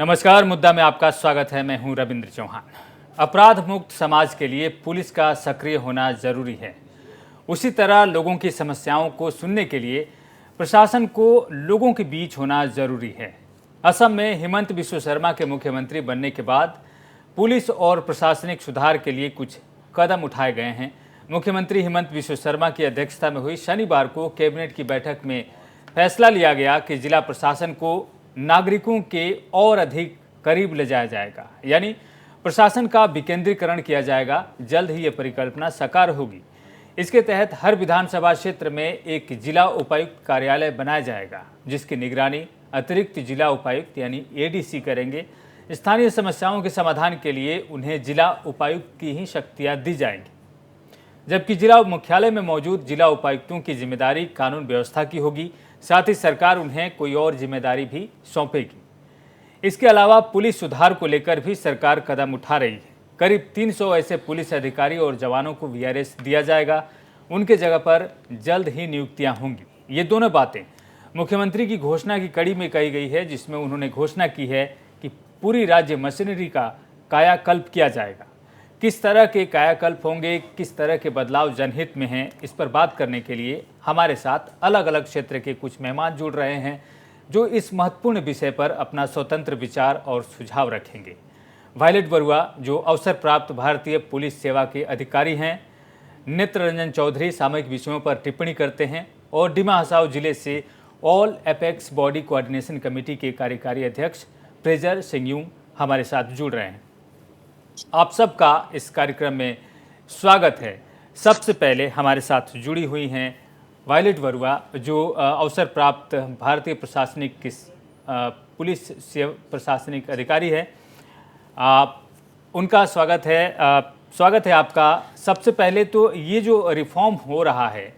नमस्कार, मुद्दा में आपका स्वागत है। मैं हूं रविंद्र चौहान। अपराध मुक्त समाज के लिए पुलिस का सक्रिय होना जरूरी है। उसी तरह लोगों की समस्याओं को सुनने के लिए प्रशासन को लोगों के बीच होना जरूरी है। असम में हिमंत बिस्व शर्मा के मुख्यमंत्री बनने के बाद पुलिस और प्रशासनिक सुधार के लिए कुछ कदम उठाए गए हैं। मुख्यमंत्री हिमंत बिस्व शर्मा की अध्यक्षता में हुई शनिवार को कैबिनेट की बैठक में फैसला लिया गया कि जिला प्रशासन को नागरिकों के और अधिक करीब ले जाया जाएगा, यानी प्रशासन का विकेंद्रीकरण किया जाएगा। जल्द ही ये परिकल्पना साकार होगी। इसके तहत हर विधानसभा क्षेत्र में एक जिला उपायुक्त कार्यालय बनाया जाएगा, जिसकी निगरानी अतिरिक्त जिला उपायुक्त यानी एडीसी करेंगे। स्थानीय समस्याओं के समाधान के लिए उन्हें जिला उपायुक्त की ही शक्तियां दी जाएंगी, जबकि जिला मुख्यालय में मौजूद जिला उपायुक्तों की जिम्मेदारी कानून व्यवस्था की होगी। साथ ही सरकार उन्हें कोई और जिम्मेदारी भी सौंपेगी। इसके अलावा पुलिस सुधार को लेकर भी सरकार कदम उठा रही है। करीब 300 ऐसे पुलिस अधिकारी और जवानों को वीआरएस दिया जाएगा। उनके जगह पर जल्द ही नियुक्तियां होंगी। ये दोनों बातें मुख्यमंत्री की घोषणा की कड़ी में कही गई है, जिसमें उन्होंने घोषणा की है कि पूरी राज्य मशीनरी का कायाकल्प किया जाएगा। किस तरह के कायाकल्प होंगे, किस तरह के बदलाव जनहित में हैं, इस पर बात करने के लिए हमारे साथ अलग अलग क्षेत्र के कुछ मेहमान जुड़ रहे हैं, जो इस महत्वपूर्ण विषय पर अपना स्वतंत्र विचार और सुझाव रखेंगे। वायलेट बरुआ, जो अवसर प्राप्त भारतीय पुलिस सेवा के अधिकारी हैं, नेत्र रंजन चौधरी सामयिक विषयों पर टिप्पणी करते हैं, और डिमा हसाओ जिले से all apex body coordination committee के कार्यकारी अध्यक्ष फ्रेजर सिंह हमारे साथ जुड़ रहे हैं। आप सबका इस कार्यक्रम में स्वागत है। सबसे पहले हमारे साथ जुड़ी हुई हैं वायलेट बरुआ, जो अवसर प्राप्त भारतीय प्रशासनिक पुलिस प्रशासनिक अधिकारी है। उनका स्वागत है आपका। सबसे पहले तो ये जो रिफॉर्म हो रहा है,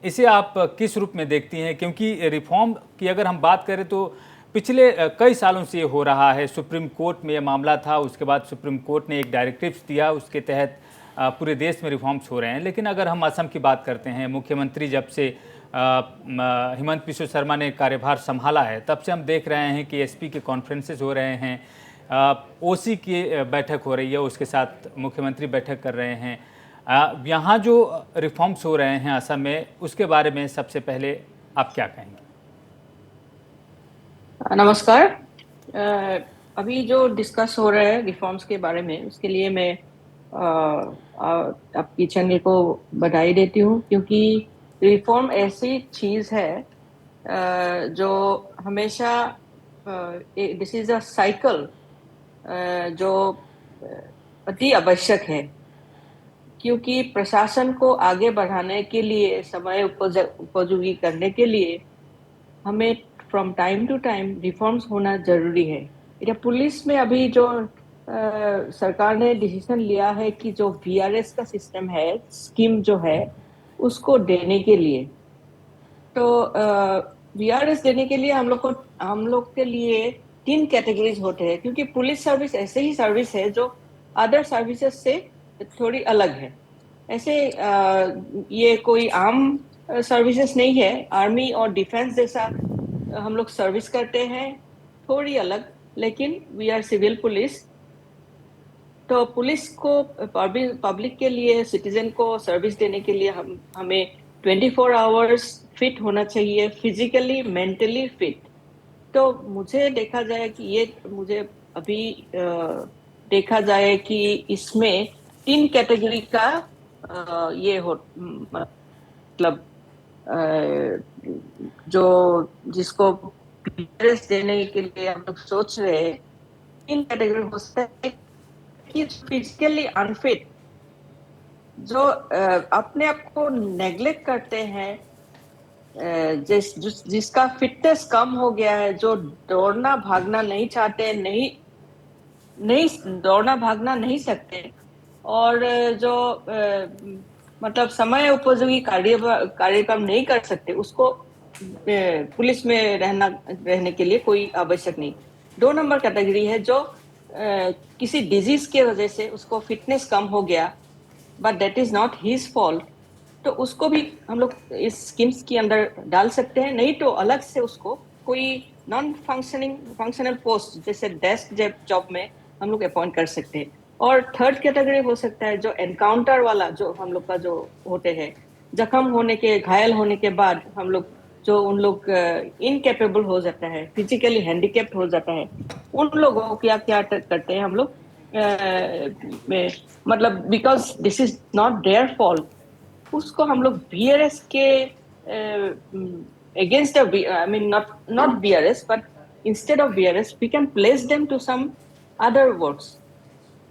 इसे आप किस रूप में देखती हैं? क्योंकि रिफॉर्म की अगर हम बात करें तो पिछले कई सालों से ये हो रहा है। सुप्रीम कोर्ट में ये मामला था, उसके बाद सुप्रीम कोर्ट ने एक डायरेक्टिव्स दिया, उसके तहत पूरे देश में रिफॉर्म्स हो रहे हैं। लेकिन अगर हम असम की बात करते हैं, मुख्यमंत्री जब से हिमंत बिस्व शर्मा ने कार्यभार संभाला है, तब से हम देख रहे हैं कि एसपी के कॉन्फ्रेंसेस हो रहे हैं, ओसी की बैठक हो रही है, उसके साथ मुख्यमंत्री बैठक कर रहे हैं। यहाँ जो रिफॉर्म्स हो रहे हैं असम में, उसके बारे में सबसे पहले आप क्या कहेंगे? नमस्कार। अभी जो डिस्कस हो रहा है रिफॉर्म्स के बारे में, उसके लिए मैं आपकी चैनल को बधाई देती हूँ, क्योंकि रिफॉर्म ऐसी चीज़ है जो हमेशा दिस इज अ साइकिल जो अति आवश्यक है, क्योंकि प्रशासन को आगे बढ़ाने के लिए, समय उपयोगी करने के लिए हमें from time to time reforms होना जरूरी है। या पुलिस में अभी जो सरकार ने डिसीजन लिया है कि जो वीआरएस का सिस्टम है, स्कीम जो है, उसको देने के लिए, तो वीआरएस देने के लिए हम लोग के लिए 3 कैटेगरीज होते हैं, क्योंकि पुलिस सर्विस ऐसे ही सर्विस है जो अदर सर्विसेज से थोड़ी अलग है। ऐसे ये कोई आम सर्विसेज नहीं है। आर्मी और डिफेंस जैसा हम लोग सर्विस करते हैं, थोड़ी अलग, लेकिन वी आर सिविल पुलिस। तो पुलिस को पब्लिक के लिए, सिटीजन को सर्विस देने के लिए हमें 24 आवर्स फिट होना चाहिए, फिजिकली मेंटली फिट। तो मुझे देखा जाए कि इसमें 3 कैटेगरी का मतलब जो जिसको देने के लिए हम लोग सोच रहे हैं, 3 कैटेगरी हो सकता है कि फिजिकली अनफिट, जो अपने आप को नेग्लेक्ट करते हैं, जिसका फिटनेस कम हो गया है, जो दौड़ना भागना नहीं चाहते, नहीं दौड़ना भागना नहीं सकते, और जो मतलब समय उपयोगी कार्यक्रम नहीं कर सकते, उसको पुलिस में रहने के लिए कोई आवश्यक नहीं। 2 नंबर कैटेगरी है जो किसी डिजीज के वजह से उसको फिटनेस कम हो गया, but that is not his fault, तो उसको भी हम लोग इस स्कीम्स के अंदर डाल सकते हैं। नहीं तो अलग से उसको कोई नॉन फंक्शनल पोस्ट जैसे डेस्क जॉब में हम लोग अपॉइंट कर सकते हैं। और थर्ड कैटेगरी हो सकता है जो एनकाउंटर वाला, जो हम लोग का जो होते हैं, जख्म होने के, घायल होने के बाद हम लोग जो उन लोग इनकेपेबल हो जाता है, फिजिकली हैंडीकेप्ड हो जाता है, उन लोगों को क्या क्या करते हैं हम लोग, मतलब because this is not their fault, उसको हम लोग बीआरएस के against I mean not BRS, but instead of BRS we can place them to some other works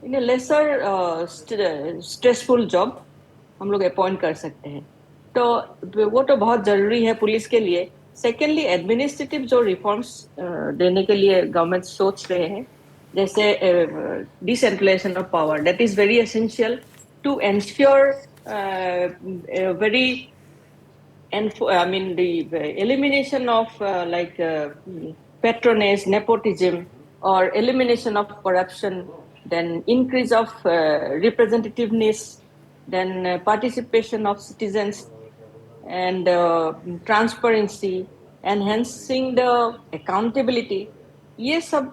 in a lesser stressful job हम लोग अपॉइंट कर सकते हैं। तो वो तो बहुत जरूरी है पुलिस के लिए। सेकेंडली, एडमिनिस्ट्रेटिव जो रिफॉर्म्स देने के लिए गवर्नमेंट सोच रहे हैं, जैसे decentralisation of power, that is very essential to ensure very and I mean the elimination of patronage, nepotism, or elimination of corruption, then increase of representativeness, then participation of citizens, and transparency, enhancing the accountability। ये सब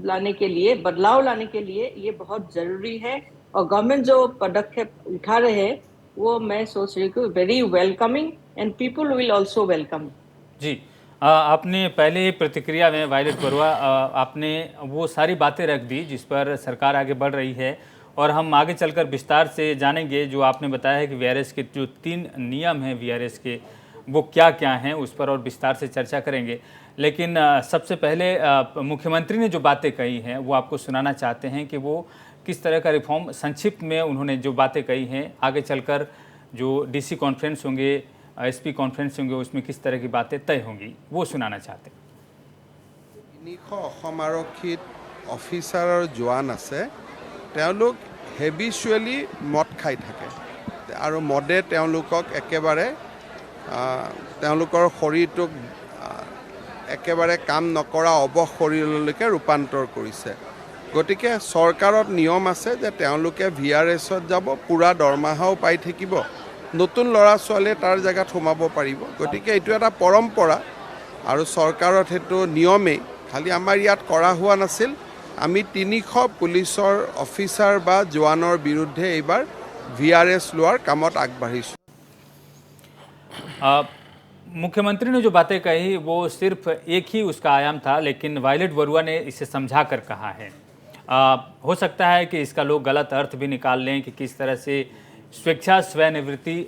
लाने के लिए, बदलाव लाने के लिए ये बहुत जरूरी है। और गवर्नमेंट जो पदक्षेप उठा रहे हैं वो मैं सोच रही हूँ very welcoming and people will also welcome. जी, आपने पहले प्रतिक्रिया में वायलेट बरुआ आपने वो सारी बातें रख दी जिस पर सरकार आगे बढ़ रही है, और हम आगे चलकर विस्तार से जानेंगे। जो आपने बताया है कि वीआरएस के जो 3 नियम हैं वीआरएस के, वो क्या क्या हैं, उस पर और विस्तार से चर्चा करेंगे। लेकिन सबसे पहले मुख्यमंत्री ने जो बातें कही हैं वो आपको सुनाना चाहते हैं कि वो किस तरह का रिफॉर्म, संक्षिप्त में उन्होंने जो बातें कही हैं, आगे चलकर जो डीसी कॉन्फ्रेंस होंगे, एसपी कॉन्फ्रेंस होंगे, उसमें किस तरह की बातें तय होंगी, वो सुनाना चाहते हैं। 300 অসম আৰক্ষীত অফিচাৰ আৰু জোৱান আছে, তেওঁলোক হেবিচুৱেলি মদ খাই থাকে আৰু মদে তেওঁলোকক একেবাৰে তেওঁলোকৰ শৰীৰটোক একেবাৰে কাম নকৰা অৱশ শৰীৰলৈকে ৰূপান্তৰ কৰিছে। গতিকে চৰকাৰত নিয়ম আছে যে তেওঁলোকে ভিআৰএছত যাব, পূৰা দৰমহাও পাই থাকিব, নতুন ল'ৰা ছোৱালীয়ে তাৰ জেগাত সোমাব পাৰিব। গতিকে এইটো এটা পৰম্পৰা আৰু চৰকাৰত সেইটো নিয়মেই, খালি আমাৰ ইয়াত কৰা হোৱা নাছিল। আমি 300 পুলিচৰ অফিচাৰ বা জোৱানৰ বিৰুদ্ধে এইবাৰ ভিআৰএছ লোৱাৰ কামত আগবাঢ়িছোঁ। मुख्यमंत्री ने जो बातें कही वो सिर्फ एक ही उसका आयाम था, लेकिन वायलेट बरुआ ने इसे समझा कर कहा है। हो सकता है कि इसका लोग गलत अर्थ भी निकाल लें कि किस तरह से स्वेच्छा स्वनिवृत्ति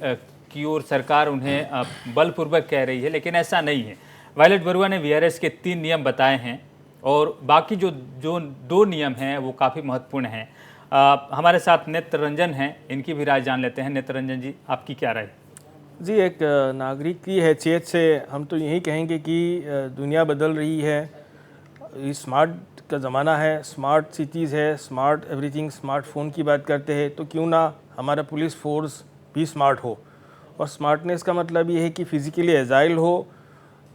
की ओर सरकार उन्हें बलपूर्वक कह रही है, लेकिन ऐसा नहीं है। वायलेट बरुआ ने वीआरएस के 3 नियम बताए हैं और बाकी जो 2 नियम हैं वो काफ़ी महत्वपूर्ण हैं। हमारे साथ नेत्र रंजन हैं, इनकी भी राय जान लेते हैं। नेत्र रंजन जी, आपकी क्या राय? जी, एक नागरिक की हैसियत से हम तो यही कहेंगे कि दुनिया बदल रही है, स्मार्ट का ज़माना है, स्मार्ट सिटीज़ है, स्मार्ट एवरीथिंग, स्मार्टफोन की बात करते हैं, तो क्यों ना हमारा पुलिस फोर्स भी स्मार्ट हो। और स्मार्टनेस का मतलब ये है कि फ़िज़िकली एजाइल हो।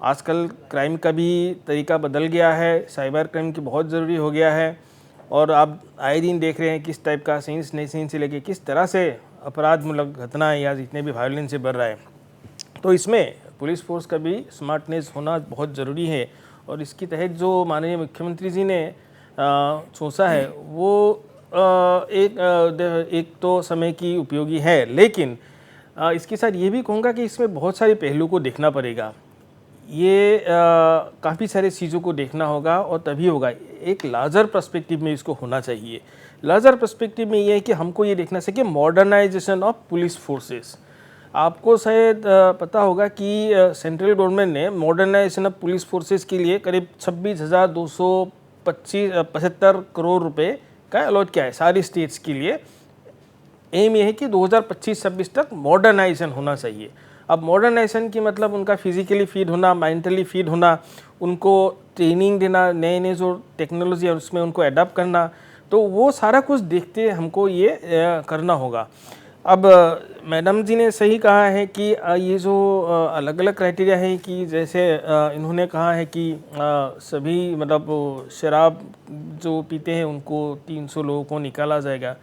आजकल क्राइम का भी तरीका बदल गया है, साइबर क्राइम की बहुत ज़रूरी हो गया है, और आप आए दिन देख रहे हैं किस टाइप का सेंस नई सेंस से लेके किस तरह से अपराधमूलक घटनाएं या जितने भी वायलेंस से बढ़ रहा है। तो इसमें पुलिस फोर्स का भी स्मार्टनेस होना बहुत ज़रूरी है। और इसके तहत जो माननीय मुख्यमंत्री जी ने सोचा है वो एक तो समय की उपयोगी है, लेकिन इसके साथ ये भी कहूँगा कि इसमें बहुत सारे पहलू को देखना पड़ेगा। ये काफ़ी सारे चीज़ों को देखना होगा और तभी होगा। एक लार्जर पर्सपेक्टिव में इसको होना चाहिए। लार्जर पर्सपेक्टिव में ये है कि हमको ये देखना चाहिए मॉडर्नाइजेशन ऑफ पुलिस फोर्सेस। आपको शायद पता होगा कि सेंट्रल गवर्नमेंट ने मॉडर्नाइजेशन ऑफ पुलिस फोर्सेस के लिए करीब 26,275 करोड़ रुपए का अलॉट किया है सारी स्टेट्स के लिए। एम ये है कि 2025-26 तक मॉडर्नाइजेशन होना चाहिए। अब मॉडर्नाइजेशन की मतलब उनका फिजिकली फिट होना, मेंटली फिट होना, उनको ट्रेनिंग देना, नए नए जो टेक्नोलॉजी है उसमें उनको अडॉप्ट करना, तो वो सारा कुछ देखते हमको ये करना होगा। अब मैडम जी ने सही कहा है कि ये जो अलग अलग क्राइटेरिया है कि जैसे इन्होंने कहा है कि सभी मतलब शराब जो पीते हैं उनको 300 लोगों को निकाला जाएगा।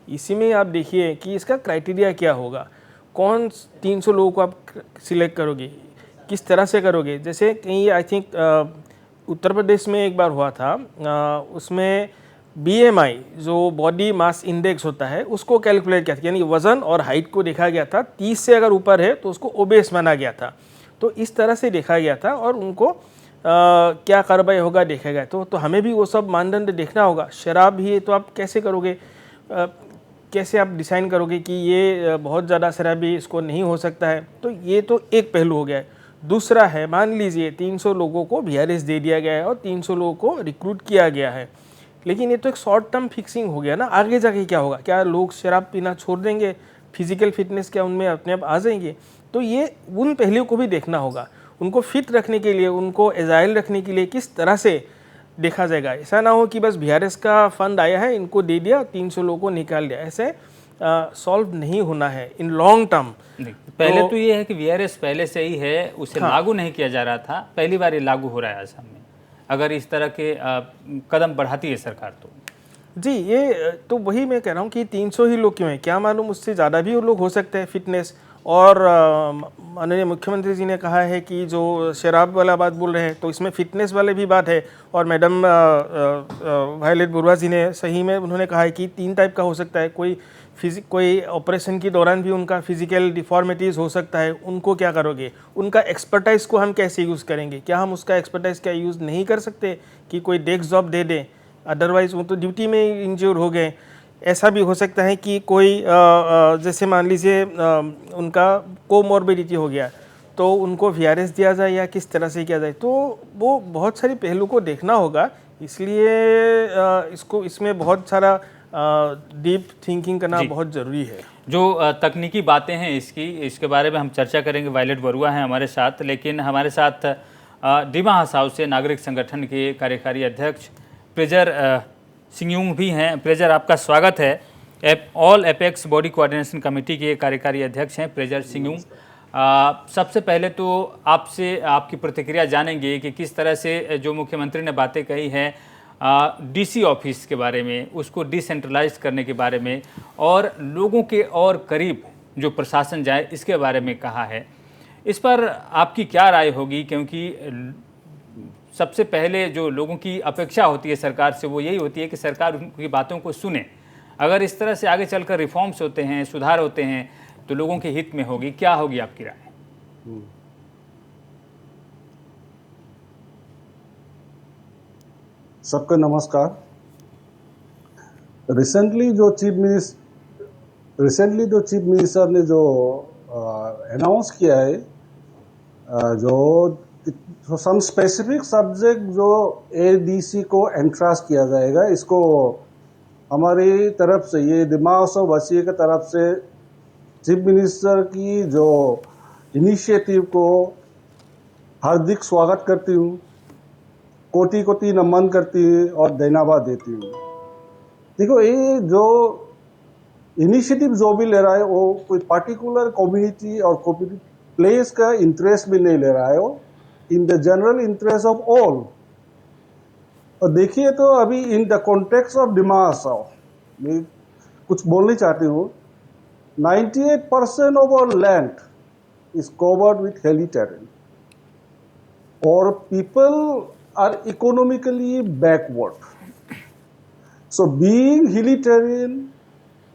इसी में आप देखिए कि इसका क्राइटेरिया क्या होगा, कौन 300 लोगों को आप सिलेक्ट करोगे, किस तरह से करोगे। जैसे कहीं आई थिंक उत्तर प्रदेश में एक बार हुआ था, उसमें BMI जो बॉडी मास इंडेक्स होता है उसको कैलकुलेट किया था, यानी वज़न और हाइट को देखा गया था। 30 से अगर ऊपर है तो उसको ओबेस माना गया था। तो इस तरह से देखा गया था और उनको क्या कार्रवाई होगा देखा गया। तो हमें भी वो सब मानदंड देखना होगा। शराब ही तो आप कैसे करोगे, कैसे आप डिसाइन करोगे कि ये बहुत ज़्यादा शराबी इसको नहीं हो सकता है। तो ये तो एक पहलू हो गया है। दूसरा है, मान लीजिए 300 लोगों को VRS दे दिया गया है और 300 लोगों को रिक्रूट किया गया है, लेकिन ये तो एक शॉर्ट टर्म फिक्सिंग हो गया ना। आगे जाके क्या होगा? क्या लोग शराब पीना छोड़ देंगे? फिजिकल फिटनेस क्या उनमें अपने आप आ जाएंगे? तो ये उन पहलुओं को भी देखना होगा। उनको फिट रखने के लिए, उनको एजाइल रखने के लिए किस तरह से देखा जाएगा। ऐसा ना हो कि बस VRS का फंड आया है, इनको दे दिया, 300 लोगों को निकाल दिया। ऐसे सॉल्व नहीं होना है इन लॉन्ग टर्म। पहले तो ये है कि VRS पहले से ही है, उसे लागू नहीं किया जा रहा था, पहली बार ये लागू हो रहा है असम में। अगर इस तरह के कदम बढ़ाती है सरकार तो जी, ये तो वही मैं कह रहा हूँ कि 300 ही लोग क्यों हैं, क्या मालूम उससे ज़्यादा भी वो लोग हो सकते हैं फिटनेस। और माननीय मुख्यमंत्री जी ने कहा है कि जो शराब वाला बात बोल रहे हैं तो इसमें फिटनेस वाले भी बात है। और मैडम वायलेट बरुआ जी ने सही में उन्होंने कहा है कि 3 टाइप का हो सकता है। कोई ऑपरेशन के दौरान भी उनका फिजिकल डिफॉर्मिटीज़ हो सकता है, उनको क्या करोगे? उनका एक्सपर्टाइज को हम कैसे यूज़ करेंगे? क्या हम उसका एक्सपर्टाइज क्या यूज़ नहीं कर सकते कि कोई डेस्क जॉब दे दें? अदरवाइज़ वो तो ड्यूटी में इंज्योर हो गए। ऐसा भी हो सकता है कि कोई जैसे मान लीजिए उनका कोमॉर्बिडिटी हो गया तो उनको VRS दिया जाए या किस तरह से किया जाए। तो वो बहुत सारी पहलू को देखना होगा, इसलिए इसमें बहुत सारा डीप थिंकिंग करना बहुत ज़रूरी है। जो तकनीकी बातें हैं इसके बारे में हम चर्चा करेंगे। वायलेट बरुआ हैं हमारे साथ, लेकिन हमारे साथ डिमा हसाओ से नागरिक संगठन के कार्यकारी अध्यक्ष प्रेजर सिंगयूंग भी हैं। प्रेजर, आपका स्वागत है। All apex body coordination committee के कार्यकारी अध्यक्ष हैं प्रेजर सिंगयूंग। सबसे पहले तो आपसे आपकी प्रतिक्रिया जानेंगे कि किस तरह से जो मुख्यमंत्री ने बातें कही हैं DC ऑफिस के बारे में, उसको डिसेंट्रलाइज करने के बारे में और लोगों के और करीब जो प्रशासन जाए, इसके बारे में कहा है, इस पर आपकी क्या राय होगी? क्योंकि सबसे पहले जो लोगों की अपेक्षा होती है सरकार से वो यही होती है कि सरकार उनकी बातों को सुने। अगर इस तरह से आगे चलकर रिफॉर्म्स होते हैं, सुधार होते हैं, तो लोगों के हित में होगी। क्या होगी आपकी राय? सबको नमस्कार। रिसेंटली जो चीफ मिनिस्टर ने जो अनाउंस किया है, जो सम स्पेसिफिक सब्जेक्ट जो ADC को एंट्रास्ट किया जाएगा, इसको हमारी तरफ से, ये दिमाग और वसीए की तरफ से चीफ मिनिस्टर की जो इनिशिएटिव को हार्दिक स्वागत करती हूँ, कोटि कोटि नमन करती हूँ और धन्यवाद देती हूँ। देखो, ये जो इनिशिएटिव जो भी ले रहा है वो कोई पर्टिकुलर कम्युनिटी और प्लेस का इंटरेस्ट भी नहीं ले रहा है, वो in the general interest of all. और देखिए तो अभी in the context of Dima Hasao मैं कुछ बोलना चाहती हूँ। 98% of our land is covered with hilly terrain, or people are economically backward. So being hilly terrain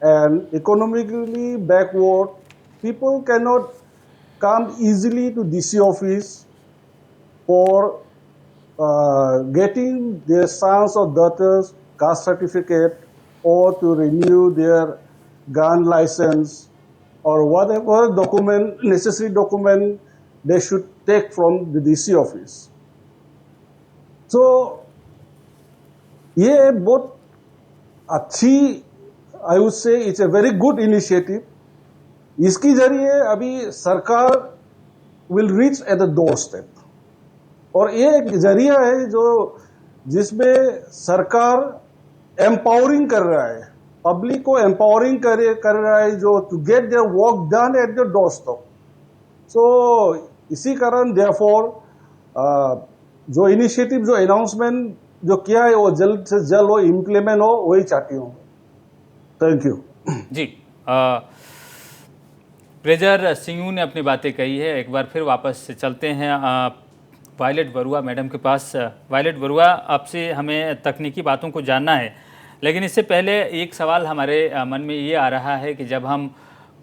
and economically backward, people cannot come easily to DC office for getting their sons or daughters caste certificate or to renew their gun license or whatever document, necessary document they should take from the DC office. So ये बहुत अच्छी, I would say it's a very good initiative. इसकी जरिए अभी सरकार will reach at the doorstep. और ये एक जरिया है जो जिसमें सरकार एम्पावरिंग कर रहा है, पब्लिक को एम्पावरिंग कर रहा है, जो to get their work done at the doorstep. So इसी कारण देयरफॉर जो इनिशिएटिव, जो अनाउंसमेंट जो किया है वो जल्द से जल्द वो इम्प्लीमेंट हो, वही चाहती हूँ। Thank you ji. प्रेजर सिंगू ने अपनी बातें कही है। एक बार फिर वापस चलते हैं वायलेट बरुआ मैडम के पास। वायलेट बरुआ, आपसे हमें तकनीकी बातों को जानना है, लेकिन इससे पहले एक सवाल हमारे मन में ये आ रहा है कि जब हम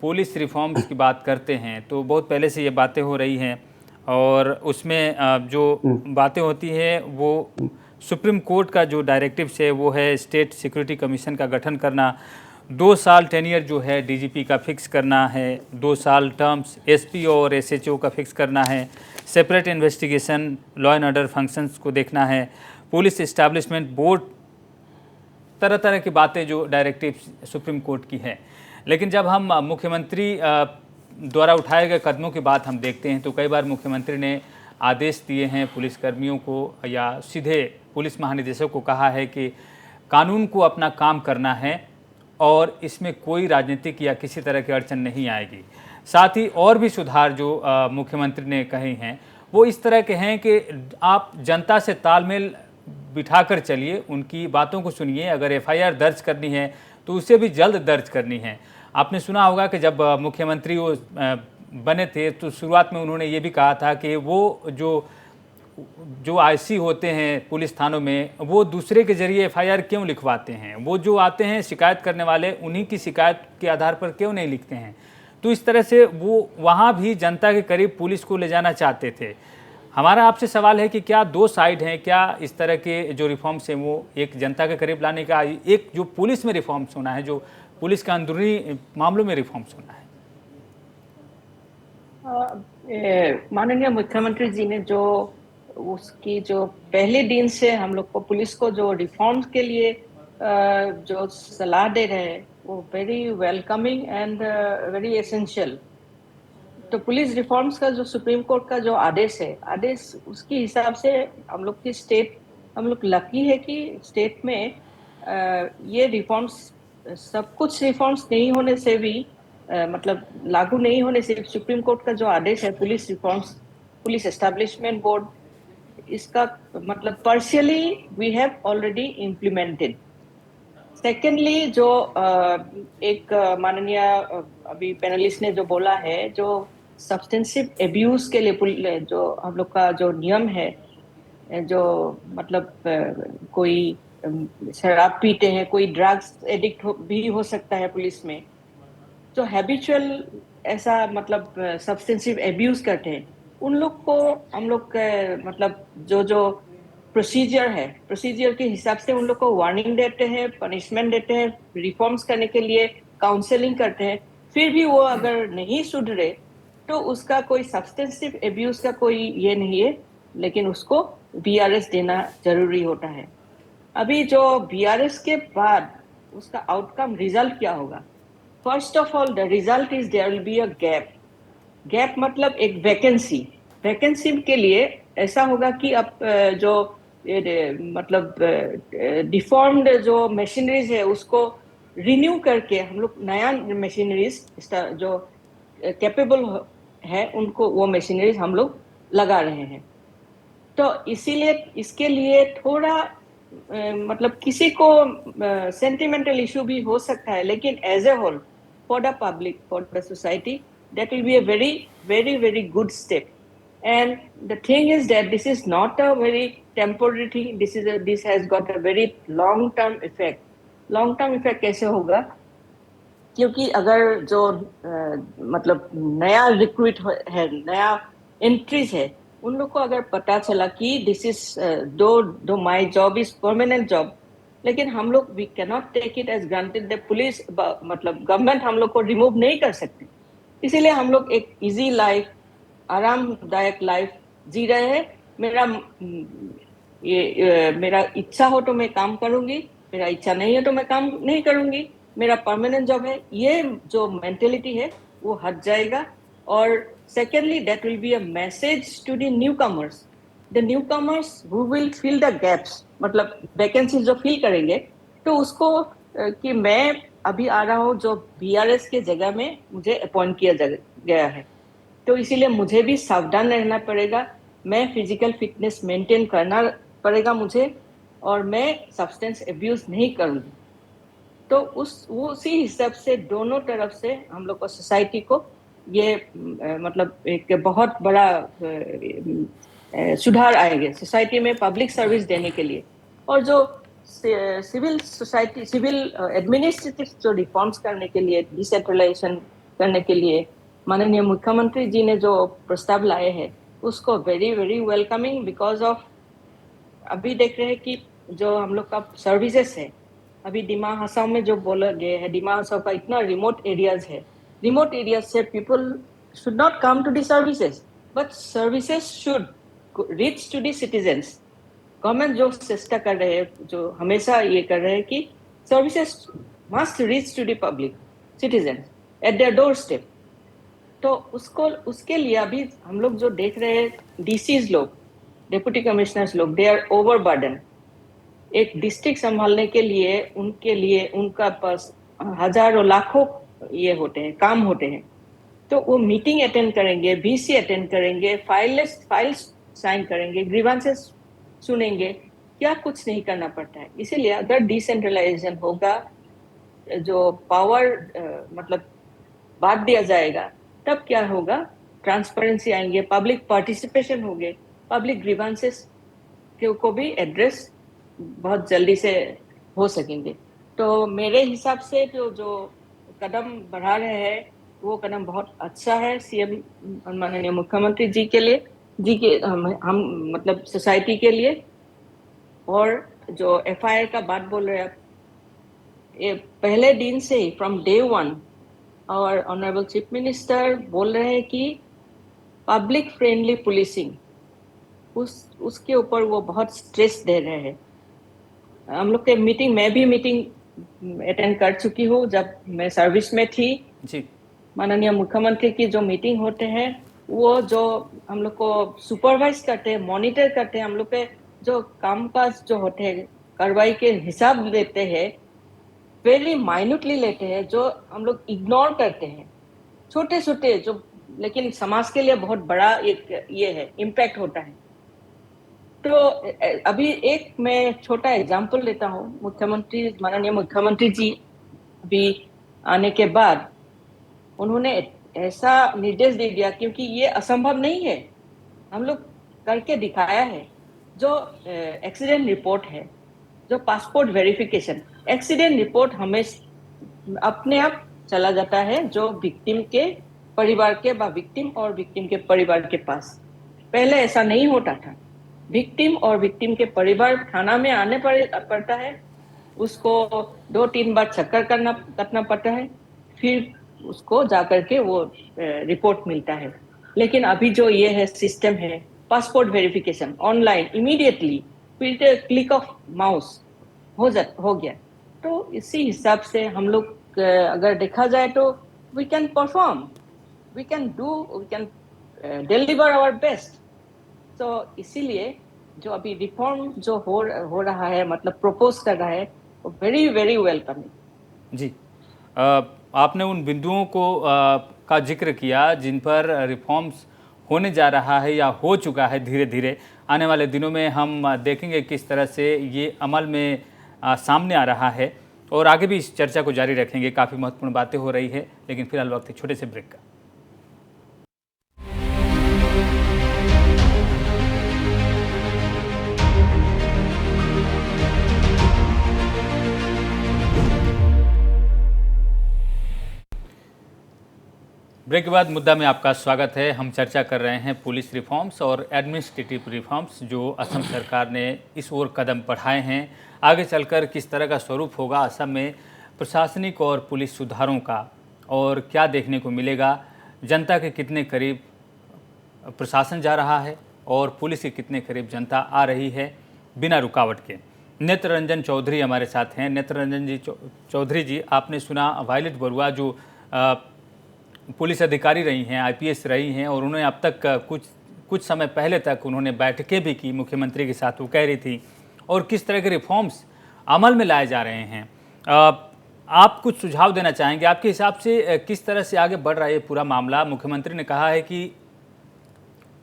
पुलिस रिफॉर्म्स की बात करते हैं तो बहुत पहले से ये बातें हो रही हैं, और उसमें जो बातें होती हैं वो सुप्रीम कोर्ट का जो डायरेक्टिव्स है वो है स्टेट सिक्योरिटी कमीशन का गठन करना, 2 साल टेनियर जो है डीजीपी का फिक्स करना है, 2 साल टर्म्स एसपी और एसएचओ का फिक्स करना है, separate investigation law and order functions को देखना है, पुलिस इस्टेब्लिशमेंट बोर्ड, तरह तरह की बातें जो डायरेक्टिव सुप्रीम कोर्ट की है। लेकिन जब हम मुख्यमंत्री द्वारा उठाए गए कदमों की बात हम देखते हैं तो कई बार मुख्यमंत्री ने आदेश दिए हैं पुलिसकर्मियों को, या सीधे पुलिस महानिदेशक को कहा है कि कानून को अपना काम करना है और इसमें कोई राजनीतिक या किसी तरह की अड़चन नहीं आएगी। साथ ही और भी सुधार जो मुख्यमंत्री ने कहे हैं वो इस तरह के हैं कि आप जनता से तालमेल बिठाकर चलिए, उनकी बातों को सुनिए, अगर एफआईआर दर्ज करनी है तो उसे भी जल्द दर्ज करनी है। आपने सुना होगा कि जब मुख्यमंत्री वो बने थे तो शुरुआत में उन्होंने ये भी कहा था कि वो जो आईसी होते हैं पुलिस थानों में वो दूसरे के जरिए एफआईआर क्यों लिखवाते हैं, वो जो आते हैं शिकायत करने वाले उन्हीं की शिकायत के आधार पर क्यों नहीं लिखते हैं। तो इस तरह से वो वहाँ भी जनता के करीब पुलिस को ले जाना चाहते थे। हमारा आपसे सवाल है कि क्या 2 साइड हैं, क्या इस तरह के जो रिफॉर्म्स हैं वो एक जनता के करीब लाने का, एक जो पुलिस में रिफॉर्म्स होना है, जो पुलिस का अंदरूनी मामलों में रिफॉर्म्स होना है? माननीय मुख्यमंत्री जी ने जो उसकी जो पहले दिन से हम लोग को पुलिस को जो रिफॉर्म्स के लिए जो सलाह दे रहे हैं वो very welcoming and very essential. तो पुलिस रिफॉर्म्स का जो सुप्रीम कोर्ट का जो आदेश है, आदेश उसके हिसाब से हम लोग की स्टेट, हम लोग लकी है कि स्टेट में ये रिफॉर्म्स, सब कुछ रिफॉर्म्स नहीं होने से भी मतलब लागू नहीं होने से सुप्रीम कोर्ट का जो आदेश है police reforms, police establishment board, इसका मतलब partially we have already implemented. Secondly जो एक माननीय अभी पैनलिस्ट ने जो बोला है, जो सब्सटेंसिव एब्यूज के लिए जो हम लोग का जो नियम है, जो मतलब कोई शराब पीते हैं, कोई ड्रग्स एडिक्ट भी हो सकता है पुलिस में, जो हैबिचुअल ऐसा मतलब सब्सटेंसिव एब्यूज करते हैं उन लोग को हम लोग मतलब जो प्रोसीजर है, प्रोसीजर के हिसाब से उन लोग को वार्निंग देते हैं, पनिशमेंट देते हैं, रिफॉर्म्स करने के लिए काउंसलिंग करते हैं। फिर भी वो अगर नहीं सुधरे तो उसका कोई सब्सटेंसिव एब्यूज का कोई ये नहीं है, लेकिन उसको बीआरएस देना जरूरी होता है। अभी जो बीआरएस के बाद उसका आउटकम रिजल्ट क्या होगा? First of all the result is there will be a gap. Gap मतलब एक वैकेंसी, वैकेंसी के लिए ऐसा होगा कि अब जो मतलब डिफॉर्म्ड जो मशीनरीज है उसको रिन्यू करके हम लोग नया मशीनरीज जो कैपेबल है उनको वो मशीनरीज हम लोग लगा रहे हैं। तो इसीलिए इसके लिए थोड़ा मतलब किसी को सेंटिमेंटल इशू भी हो सकता है, लेकिन as a whole for the public, for the society, that will be a very very very good step. And the thing is that this is not a very temporary thing, this has got a very long term effect. long term effect कैसे होगा? क्योंकि अगर जो मतलब नया recruit है, नया entries है, उन लोग को अगर पता चला कि this is though my job is permanent job, लेकिन हम लोग we can not take it as granted the police, मतलब गवर्नमेंट हम लोग को रिमूव नहीं कर सकती। इसीलिए हम लोग एक इजी लाइफ, आरामदायक लाइफ जी रहे हैं। मेरा इच्छा हो तो मैं काम करूंगी, मेरा इच्छा नहीं है तो मैं काम नहीं करूंगी, मेरा परमानेंट जॉब है, ये जो मेंटेलिटी है वो हट जाएगा। और secondly that will be a message to the newcomers who will fill the gaps, मतलब वैकेंसीज जो फिल करेंगे, तो उसको कि मैं अभी आ रहा हूँ जो बीआरएस के जगह में मुझे अपॉइंट किया गया है, तो इसीलिए मुझे भी सावधान रहना पड़ेगा, मैं फिजिकल फिटनेस मेंटेन करना पड़ेगा मुझे, और मैं सब्सटेंस एब्यूज नहीं करूँगी। तो उसी हिसाब से दोनों तरफ से हम लोग को सोसाइटी को ये मतलब एक बहुत बड़ा सुधार आएंगे सोसाइटी में पब्लिक सर्विस देने के लिए। और जो सिविल सोसाइटी, सिविल एडमिनिस्ट्रेटिव जो रिफॉर्म्स करने के लिए, डिसेंट्रलाइजेशन करने के लिए माननीय मुख्यमंत्री जी ने जो प्रस्ताव लाए हैं, उसको very very welcoming, because of अभी देख रहे हैं कि जो हम लोग का सर्विसेज है, अभी डिमा हसाओ में जो बोला गया है, डिमा हसाओ का इतना रिमोट एरियाज है, रिमोट एरियाज से people should not come to the services, but services should reach to the citizens. Government जो चेष्टा कर रहे हैं, जो हमेशा ये कर रहे हैं कि services must reach to the public citizen at their doorstep. तो उसके लिए अभी हम लोग जो देख रहे हैं, डीसीज लोग, डेप्यूटी कमिश्नर्स लोग, दे आर ओवरबर्डन। एक डिस्ट्रिक्ट संभालने के लिए उनका पास हजारों लाखों ये होते हैं, काम होते हैं। तो वो मीटिंग अटेंड करेंगे, बीसी अटेंड करेंगे, फाइल्स साइन करेंगे, ग्रीवेंसेस सुनेंगे, क्या कुछ नहीं करना पड़ता है। इसीलिए अगर डिसेंट्रलाइजेशन होगा, जो पावर मतलब बांट दिया जाएगा, तब क्या होगा, ट्रांसपेरेंसी आएंगे, पब्लिक पार्टिसिपेशन होंगे, पब्लिक ग्रीवेंसेस को भी एड्रेस बहुत जल्दी से हो सकेंगे। तो मेरे हिसाब से जो कदम बढ़ा रहे हैं, वो कदम बहुत अच्छा है सीएम माननीय मुख्यमंत्री जी के लिए, हम मतलब सोसाइटी के लिए। और जो एफआईआर का बात बोल रहे हैं आप, ये पहले दिन से ही फ्रॉम डे वन और ऑनरेबल चीफ मिनिस्टर बोल रहे हैं कि पब्लिक फ्रेंडली पुलिसिंग, उसके ऊपर वो बहुत स्ट्रेस दे रहे हैं। हम लोग के मीटिंग, मैं भी मीटिंग अटेंड कर चुकी हूँ जब मैं सर्विस में थी जी। माननीय मुख्यमंत्री की जो मीटिंग होते हैं, वो जो हम लोग को सुपरवाइज करते हैं, मॉनिटर करते हैं, हम लोग के जो कामकाज जो होते हैं, कार्रवाई के हिसाब लेते हैं, वेरी माइन्यूटली लेते हैं, जो हम लोग इग्नोर करते हैं, छोटे छोटे जो, लेकिन समाज के लिए बहुत बड़ा एक ये है, इम्पैक्ट होता है। तो अभी एक मैं छोटा एग्जांपल लेता हूँ। माननीय मुख्यमंत्री जी अभी आने के बाद उन्होंने ऐसा निर्देश दे दिया, क्योंकि ये असंभव नहीं है, हम लोग करके दिखाया है। जो एक्सीडेंट रिपोर्ट है, जो पासपोर्ट वेरिफिकेशन, एक्सीडेंट रिपोर्ट हमें अपने आप चला जाता है जो विक्टिम के परिवार के, विक्टिम और विक्टिम के परिवार के पास। पहले ऐसा नहीं होता था, विक्टिम और विक्टिम के परिवार थाना में आने पड़ता है, उसको 2-3 बार चक्कर करना पड़ता है, फिर उसको जाकर के वो रिपोर्ट मिलता है। लेकिन अभी जो ये है सिस्टम है, passport verification online immediately with click of mouse हो गया। तो इसी हिसाब से हम लोग अगर देखा जाए तो we can perform, we can deliver our best. तो इसीलिए जो अभी रिफॉर्म जो हो रहा है, मतलब प्रपोज कर रहा है, वो वेरी वेरी वेलकमिंग। जी, आपने उन बिंदुओं का जिक्र किया जिन पर रिफॉर्म्स होने जा रहा है या हो चुका है। धीरे धीरे आने वाले दिनों में हम देखेंगे किस तरह से ये अमल में सामने आ रहा है, और आगे भी इस चर्चा को जारी रखेंगे। काफ़ी महत्वपूर्ण बातें हो रही है, लेकिन फिलहाल वक्त है छोटे से ब्रेक का। ब्रेक के बाद मुद्दा में आपका स्वागत है। हम चर्चा कर रहे हैं पुलिस रिफॉर्म्स और एडमिनिस्ट्रेटिव रिफॉर्म्स जो असम सरकार ने इस ओर कदम बढ़ाए हैं। आगे चलकर किस तरह का स्वरूप होगा असम में प्रशासनिक और पुलिस सुधारों का, और क्या देखने को मिलेगा, जनता के कितने करीब प्रशासन जा रहा है और पुलिस के कितने करीब जनता आ रही है बिना रुकावट के। नेत्र रंजन चौधरी हमारे साथ हैं। नेत्र रंजन जी चौधरी जी, आपने सुना वायलेट बरुआ जो पुलिस अधिकारी रही हैं, आईपीएस रही हैं, और उन्होंने अब तक कुछ समय पहले तक उन्होंने बैठकें भी की मुख्यमंत्री के साथ, वो कह रही थी, और किस तरह के रिफॉर्म्स अमल में लाए जा रहे हैं। आप कुछ सुझाव देना चाहेंगे, आपके हिसाब से किस तरह से आगे बढ़ रहा है ये पूरा मामला? मुख्यमंत्री ने कहा है कि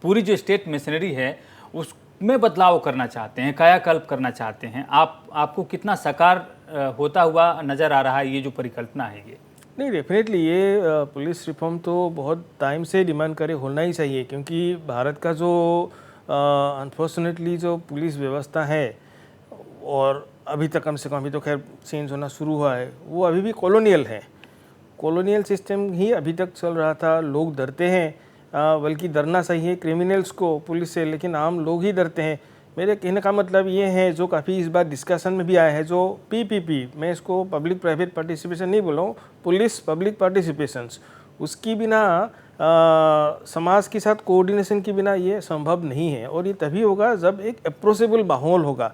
पूरी जो स्टेट मशीनरी है उसमें बदलाव करना चाहते हैं, कायाकल्प करना चाहते हैं। आपको कितना साकार होता हुआ नज़र आ रहा है ये जो परिकल्पना है ये? नहीं, डेफिनेटली ये पुलिस रिफॉर्म तो बहुत टाइम से डिमांड करे होना ही चाहिए, क्योंकि भारत का जो अनफॉर्चुनेटली जो पुलिस व्यवस्था है, और अभी तक कम से कम, अभी तो खैर चेंज होना शुरू हुआ है, वो अभी भी कॉलोनियल है। कॉलोनियल सिस्टम ही अभी तक चल रहा था। लोग डरते हैं, बल्कि डरना सही है क्रिमिनल्स को पुलिस से, लेकिन आम लोग ही डरते हैं। मेरे कहने का मतलब ये है, जो काफ़ी इस बार डिस्कशन में भी आया है, जो पीपीपी, मैं इसको पब्लिक प्राइवेट पार्टिसिपेशन नहीं बोल रहा हूँ, पुलिस पब्लिक पार्टिसिपेशंस, उसकी बिना समाज के साथ कोऑर्डिनेशन के बिना ये संभव नहीं है। और ये तभी होगा जब एक अप्रोचेबल माहौल होगा।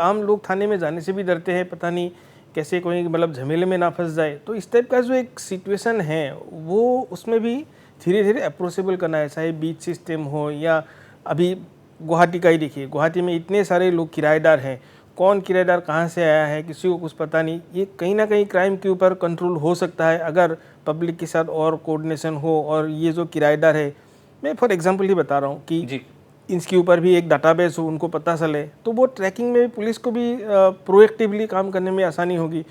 आम लोग थाने में जाने से भी डरते हैं, पता नहीं कैसे कोई मतलब झमेले में ना फंस जाए। तो इस टाइप का जो एक सिचुएशन है, वो उसमें भी धीरे धीरे अप्रोचेबल करना है, चाहे बीच सिस्टम हो या अभी गुवाहाटी का ही देखिए, गुवाहाटी में इतने सारे लोग किराएदार हैं, कौन किराएदार कहाँ से आया है किसी को कुछ पता नहीं। ये कहीं ना कहीं क्राइम के ऊपर कंट्रोल हो सकता है अगर पब्लिक के साथ और कोऑर्डिनेशन हो। और ये जो किराएदार है, मैं फॉर एग्जांपल ही बता रहा हूँ कि इसके ऊपर भी एक डाटाबेस हो, उनको पता चले, तो वो ट्रैकिंग में पुलिस को भी प्रोएक्टिवली काम करने में आसानी होगी।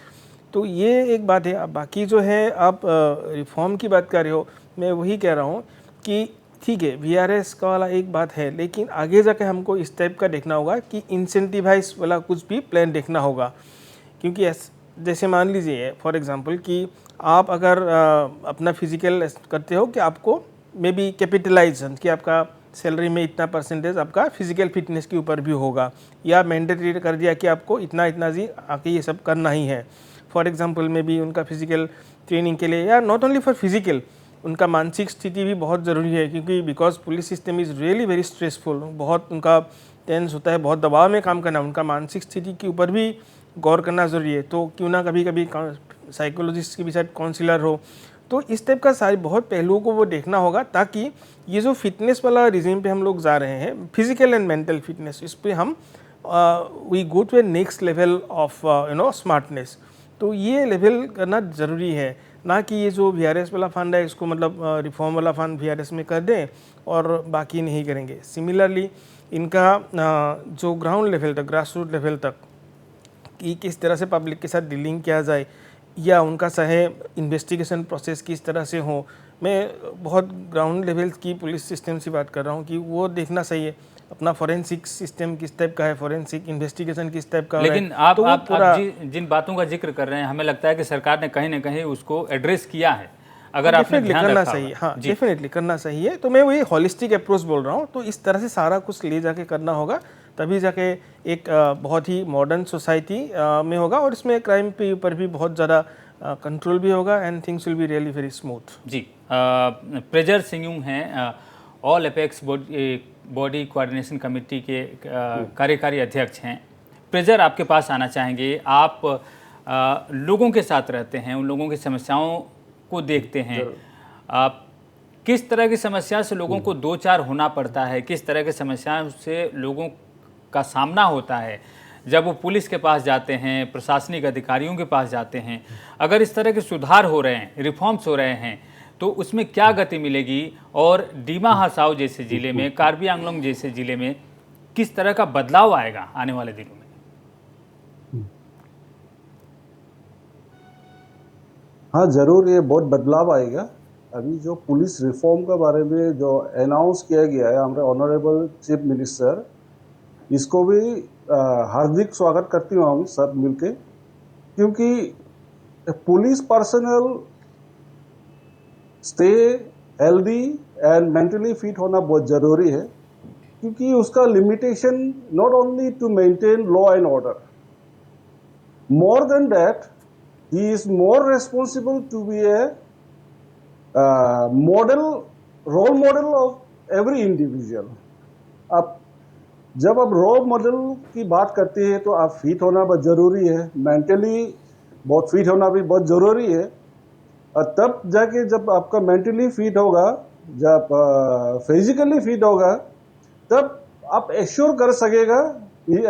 तो ये एक बात है। अब बाकी जो है, आप रिफॉर्म की बात कर रहे हो, मैं वही कह रहा हूँ कि ठीक है, वीआरएस का वाला एक बात है, लेकिन आगे जाके हमको इस टाइप का देखना होगा कि इंसेंटिवाइज वाला कुछ भी प्लान देखना होगा। क्योंकि जैसे मान लीजिए फॉर एग्जांपल कि आप अगर अपना फिजिकल करते हो कि आपको मे बी कैपिटलाइजेशन कि आपका सैलरी में इतना परसेंटेज आपका फिजिकल फिटनेस के ऊपर भी होगा, या मैंडेटरी कर दिया कि आपको इतना इतना जी आके ये सब करना ही है। फॉर एग्जांपल में भी उनका फिजिकल ट्रेनिंग के लिए, या नॉट ओनली फॉर फिजिकल, उनका मानसिक स्थिति भी बहुत ज़रूरी है। क्योंकि because police system is really very stressful, बहुत उनका टेंस होता है, बहुत दबाव में काम करना, उनका मानसिक स्थिति के ऊपर भी गौर करना ज़रूरी है। तो क्यों ना कभी कभी साइकोलॉजिस्ट के भी साथ काउंसिलर हो। तो इस टाइप का सारे बहुत पहलुओं को वो देखना होगा, ताकि ये जो फिटनेस वाला रिजीम पे हम लोग जा रहे हैं, फिजिकल एंड मेंटल फिटनेस, इस पर हम we go to a next level of smartness. तो ये लेवल करना ज़रूरी है, ना कि ये जो वीआरएस वाला फंड है इसको मतलब रिफॉर्म वाला फंड वीआरएस में कर दें और बाकी नहीं करेंगे। सिमिलरली इनका जो ग्राउंड लेवल तक, ग्रास रूट लेवल तक कि किस तरह से पब्लिक के साथ डीलिंग किया जाए, या उनका चाहे इन्वेस्टिगेशन प्रोसेस किस तरह से हो। मैं बहुत ग्राउंड लेवल की पुलिस सिस्टम से बात कर रहा हूँ कि वो देखना चाहिए अपना फॉरेंसिक सिस्टम किस टाइप का है, फॉरेंसिक इन्वेस्टिगेशन किस टाइप का है। लेकिन आप जिन बातों का जिक्र कर रहे हैं, हमें लगता है कि सरकार ने कहीं ना कहीं उसको एड्रेस किया है। अगर आपने ध्यान करना रखा चाहिए, हाँ डेफिनेटली करना चाहिए। तो मैं वही हॉलिस्टिक अप्रोच बोल रहा हूँ। तो इस तरह से सारा कुछ ले जाके करना होगा, तभी जाके एक बहुत ही मॉडर्न सोसाइटी में होगा, और इसमें क्राइम पे ऊपर भी बहुत ज़्यादा कंट्रोल भी होगा, and things will be really very smooth. जी, प्रेजर सिंह हैं, all apex body coordination committee के कार्यकारी अध्यक्ष हैं। प्रेजर, आपके पास आना चाहेंगे। आप लोगों के साथ रहते हैं, उन लोगों की समस्याओं को देखते हैं। आप किस तरह की समस्या से लोगों को दो चार होना पड़ता है, किस तरह की समस्याओं से लोगों का सामना होता है जब वो पुलिस के पास जाते हैं, प्रशासनिक अधिकारियों के पास जाते हैं। अगर इस तरह के सुधार हो रहे हैं, रिफॉर्म्स हो रहे हैं, तो उसमें क्या गति मिलेगी, और डीमा हसाओ जैसे ज़िले में, कार्बी आंगलोंग जैसे ज़िले में किस तरह का बदलाव आएगा आने वाले दिनों में? हाँ ज़रूर, ये बहुत बदलाव आएगा। अभी जो पुलिस रिफॉर्म के बारे में जो अनाउंस किया गया है हमारे ऑनरेबल चीफ मिनिस्टर, इसको भी हार्दिक स्वागत करती हूँ हम सब मिलके, क्योंकि police personnel stay healthy and mentally fit होना बहुत ज़रूरी है। क्योंकि उसका limitation not only to maintain law and order, more than that he is more responsible to be a role model of every individual. अब जब आप रोल मॉडल की बात करते हैं तो आप फिट होना बहुत ज़रूरी है, मेंटली बहुत फिट होना भी बहुत ज़रूरी है। और तब जाके जब आपका मेंटली फिट होगा, जब फिजिकली फिट होगा, तब आप एश्योर कर सकेगा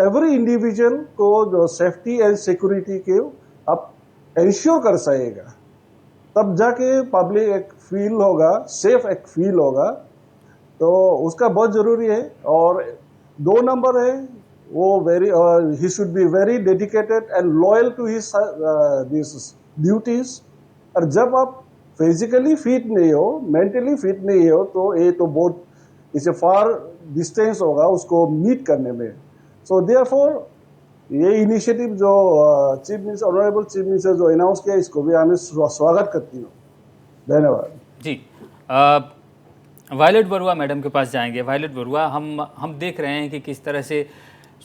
एवरी इंडिविजुअल को जो सेफ्टी एंड सिक्योरिटी के आप इंश्योर कर सकेगा। तब जाके पब्लिक एक फील होगा, सेफ एक फील होगा। तो उसका बहुत ज़रूरी है। और 2 नंबर है वो he should be very dedicated and loyal to his duties. और जब आप फिजिकली फिट नहीं हो, मेंटली फिट नहीं हो, तो ये तो बहुत इसे फार डिस्टेंस होगा उसको मीट करने में। सो देयरफॉर ये इनिशिएटिव जो chief minister, honourable chief minister जो अनाउंस किया, इसको भी हमें स्वागत करती हूँ। धन्यवाद जी। वायलेट बरुआ मैडम के पास जाएंगे। वायलेट बरुआ, हम देख रहे हैं कि किस तरह से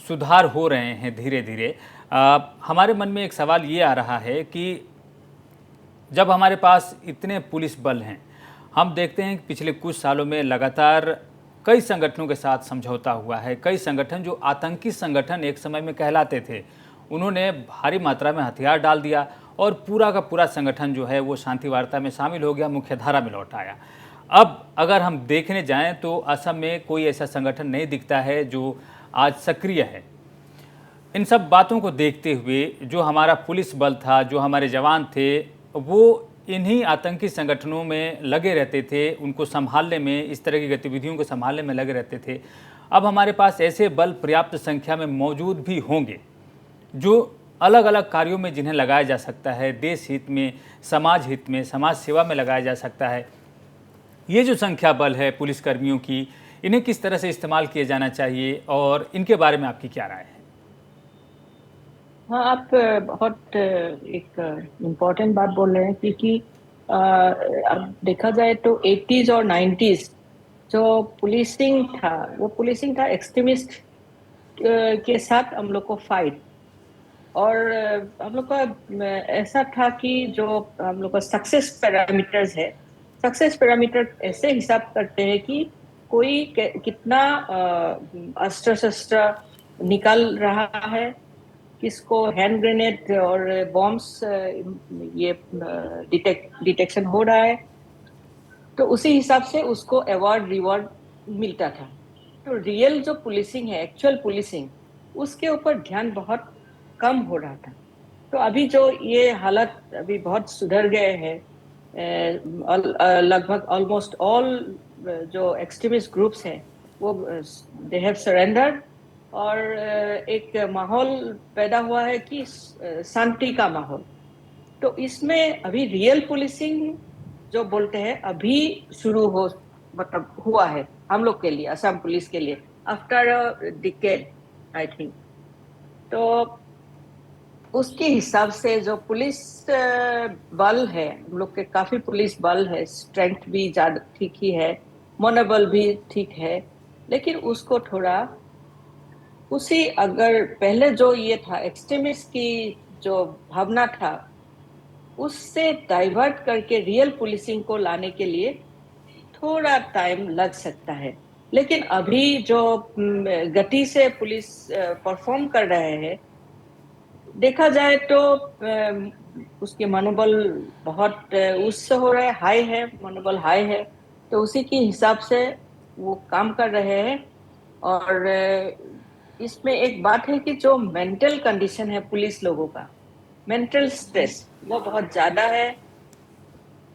सुधार हो रहे हैं धीरे धीरे। हमारे मन में एक सवाल ये आ रहा है कि जब हमारे पास इतने पुलिस बल हैं, हम देखते हैं कि पिछले कुछ सालों में लगातार कई संगठनों के साथ समझौता हुआ है। कई संगठन जो आतंकी संगठन एक समय में कहलाते थे, उन्होंने भारी मात्रा में हथियार डाल दिया और पूरा का पूरा संगठन जो है वो शांति वार्ता में शामिल हो गया, मुख्यधारा में लौट आया। अब अगर हम देखने जाएं तो असम में कोई ऐसा संगठन नहीं दिखता है जो आज सक्रिय है। इन सब बातों को देखते हुए जो हमारा पुलिस बल था, जो हमारे जवान थे, वो इन्हीं आतंकी संगठनों में लगे रहते थे, उनको संभालने में, इस तरह की गतिविधियों को संभालने में लगे रहते थे। अब हमारे पास ऐसे बल पर्याप्त संख्या में मौजूद भी होंगे जो अलग अलग कार्यों में जिन्हें लगाया जा सकता है, देश हित में, समाज हित में, समाज सेवा में लगाया जा सकता है। ये जो संख्या बल है पुलिसकर्मियों की, इन्हें किस तरह से इस्तेमाल किया जाना चाहिए और इनके बारे में आपकी क्या राय है? हाँ, आप बहुत एक इम्पोर्टेंट बात बोल रहे हैं, क्योंकि अब देखा जाए तो 80s और 90s जो पुलिसिंग था, वो पुलिसिंग था एक्सट्रीमिस्ट के साथ हम लोग को फाइट। और हम लोग का ऐसा था कि जो हम लोग का सक्सेस पैरामीटर्स है, सक्सेस पैरामीटर ऐसे हिसाब करते हैं कि कोई कितना अस्त्र शस्त्र निकाल रहा है, किसको हैंड ग्रेनेड और बॉम्ब्स ये डिटेक्शन हो रहा है, तो उसी हिसाब से उसको अवार्ड रिवॉर्ड मिलता था। तो रियल जो पुलिसिंग है, एक्चुअल पुलिसिंग, उसके ऊपर ध्यान बहुत कम हो रहा था। तो अभी जो ये हालत अभी बहुत सुधर गए हैं, लगभग ऑलमोस्ट ऑल जो एक्सट्रीमिस्ट ग्रुप्स हैं वो दे हैव सरेंडर्ड, और एक माहौल पैदा हुआ है कि शांति का माहौल। तो इसमें अभी रियल पुलिसिंग जो बोलते हैं अभी शुरू हो, मतलब हुआ है हम लोग के लिए, असम पुलिस के लिए, आफ्टर डिकेड आई थिंक। तो उसके हिसाब से जो पुलिस बल है, हम लोग के काफी पुलिस बल है, स्ट्रेंथ भी ज्यादा ठीक ही है, मनोबल भी ठीक है, लेकिन उसको थोड़ा उसी, अगर पहले जो ये था एक्सट्रीमिस्ट की जो भावना था, उससे डाइवर्ट करके रियल पुलिसिंग को लाने के लिए थोड़ा टाइम लग सकता है। लेकिन अभी जो गति से पुलिस परफॉर्म कर रहे हैं, देखा जाए तो उसके मनोबल बहुत उससे हो रहा है, हाई है, मनोबल हाई है। तो उसी के हिसाब से वो काम कर रहे हैं। और इसमें एक बात है कि जो मेंटल कंडीशन है पुलिस लोगों का, मेंटल स्ट्रेस वो बहुत ज्यादा है।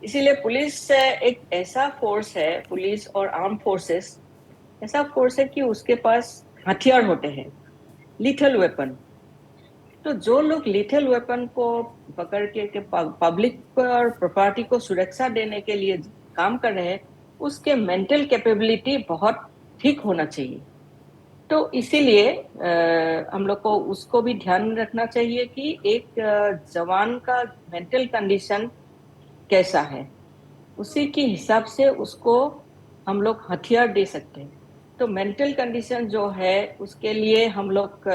इसीलिए पुलिस एक ऐसा फोर्स है, पुलिस और आर्म फोर्सेस ऐसा फोर्स है कि उसके पास हथियार होते हैं, लीथल वेपन। तो जो लोग लीथल वेपन को पकड़ के पब्लिक और प्रॉपर्टी को सुरक्षा देने के लिए काम कर रहे हैं, उसके मेंटल कैपेबिलिटी बहुत ठीक होना चाहिए। तो इसीलिए हम लोग को उसको भी ध्यान रखना चाहिए कि एक जवान का मेंटल कंडीशन कैसा है, उसी के हिसाब से उसको हम लोग हथियार दे सकते हैं। तो मेंटल कंडीशन जो है उसके लिए हम लोग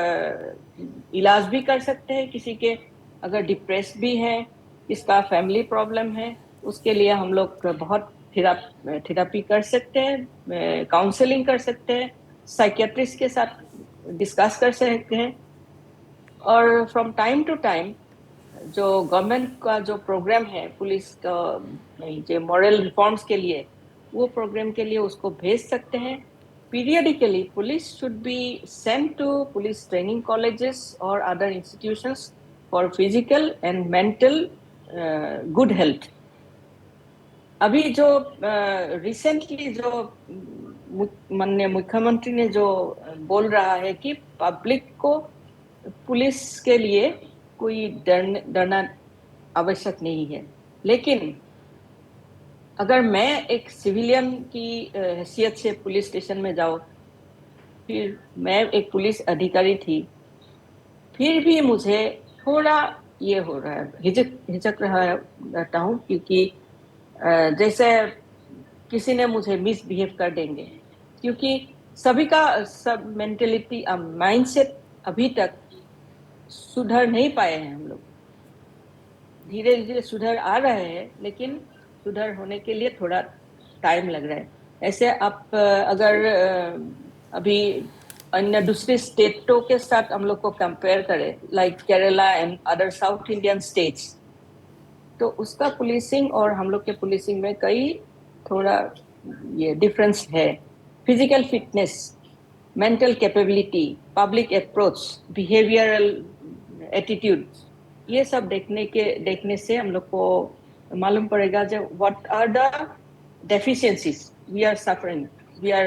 इलाज भी कर सकते हैं। किसी के अगर डिप्रेस भी है, किसका फैमिली प्रॉब्लम है, उसके लिए हम लोग बहुत थेरापी कर सकते हैं, काउंसलिंग कर सकते हैं, साइकियाट्रिस्ट के साथ डिस्कस कर सकते हैं। और फ्रॉम टाइम टू टाइम जो गवर्नमेंट का जो प्रोग्राम है पुलिस का, जो मॉरल रिफॉर्म्स के लिए, वो प्रोग्राम के लिए उसको भेज सकते हैं। Periodically, police should be sent to police training colleges or other institutions for physical and mental good health. अभी जो रिसेंटली जो माननीय मुख्यमंत्री ने जो बोल रहा है कि पब्लिक को पुलिस के लिए कोई डरना आवश्यक नहीं है, लेकिन अगर मैं एक सिविलियन की हैसियत से पुलिस स्टेशन में जाऊँ, फिर मैं एक पुलिस अधिकारी थी, फिर भी मुझे थोड़ा ये हो रहा है, हिचक रहता हूँ, क्योंकि जैसे किसी ने मुझे मिसबिहेव कर देंगे, क्योंकि सभी का सब मेंटेलिटी माइंडसेट अभी तक सुधर नहीं पाए हैं हम लोग। धीरे धीरे सुधर आ रहे हैं, लेकिन सुधर होने के लिए थोड़ा टाइम लग रहा है। ऐसे आप अगर अभी अन्य दूसरे स्टेटों के साथ हम लोग को कंपेयर करें, like Kerala and other south Indian states, तो उसका पुलिसिंग और हम लोग के पुलिसिंग में कई थोड़ा ये डिफरेंस है। Physical fitness, mental capability, public approach, behavioural attitude, ये सब देखने से हम लोग को मालूम पड़ेगा जो what are the deficiencies we are suffering, we are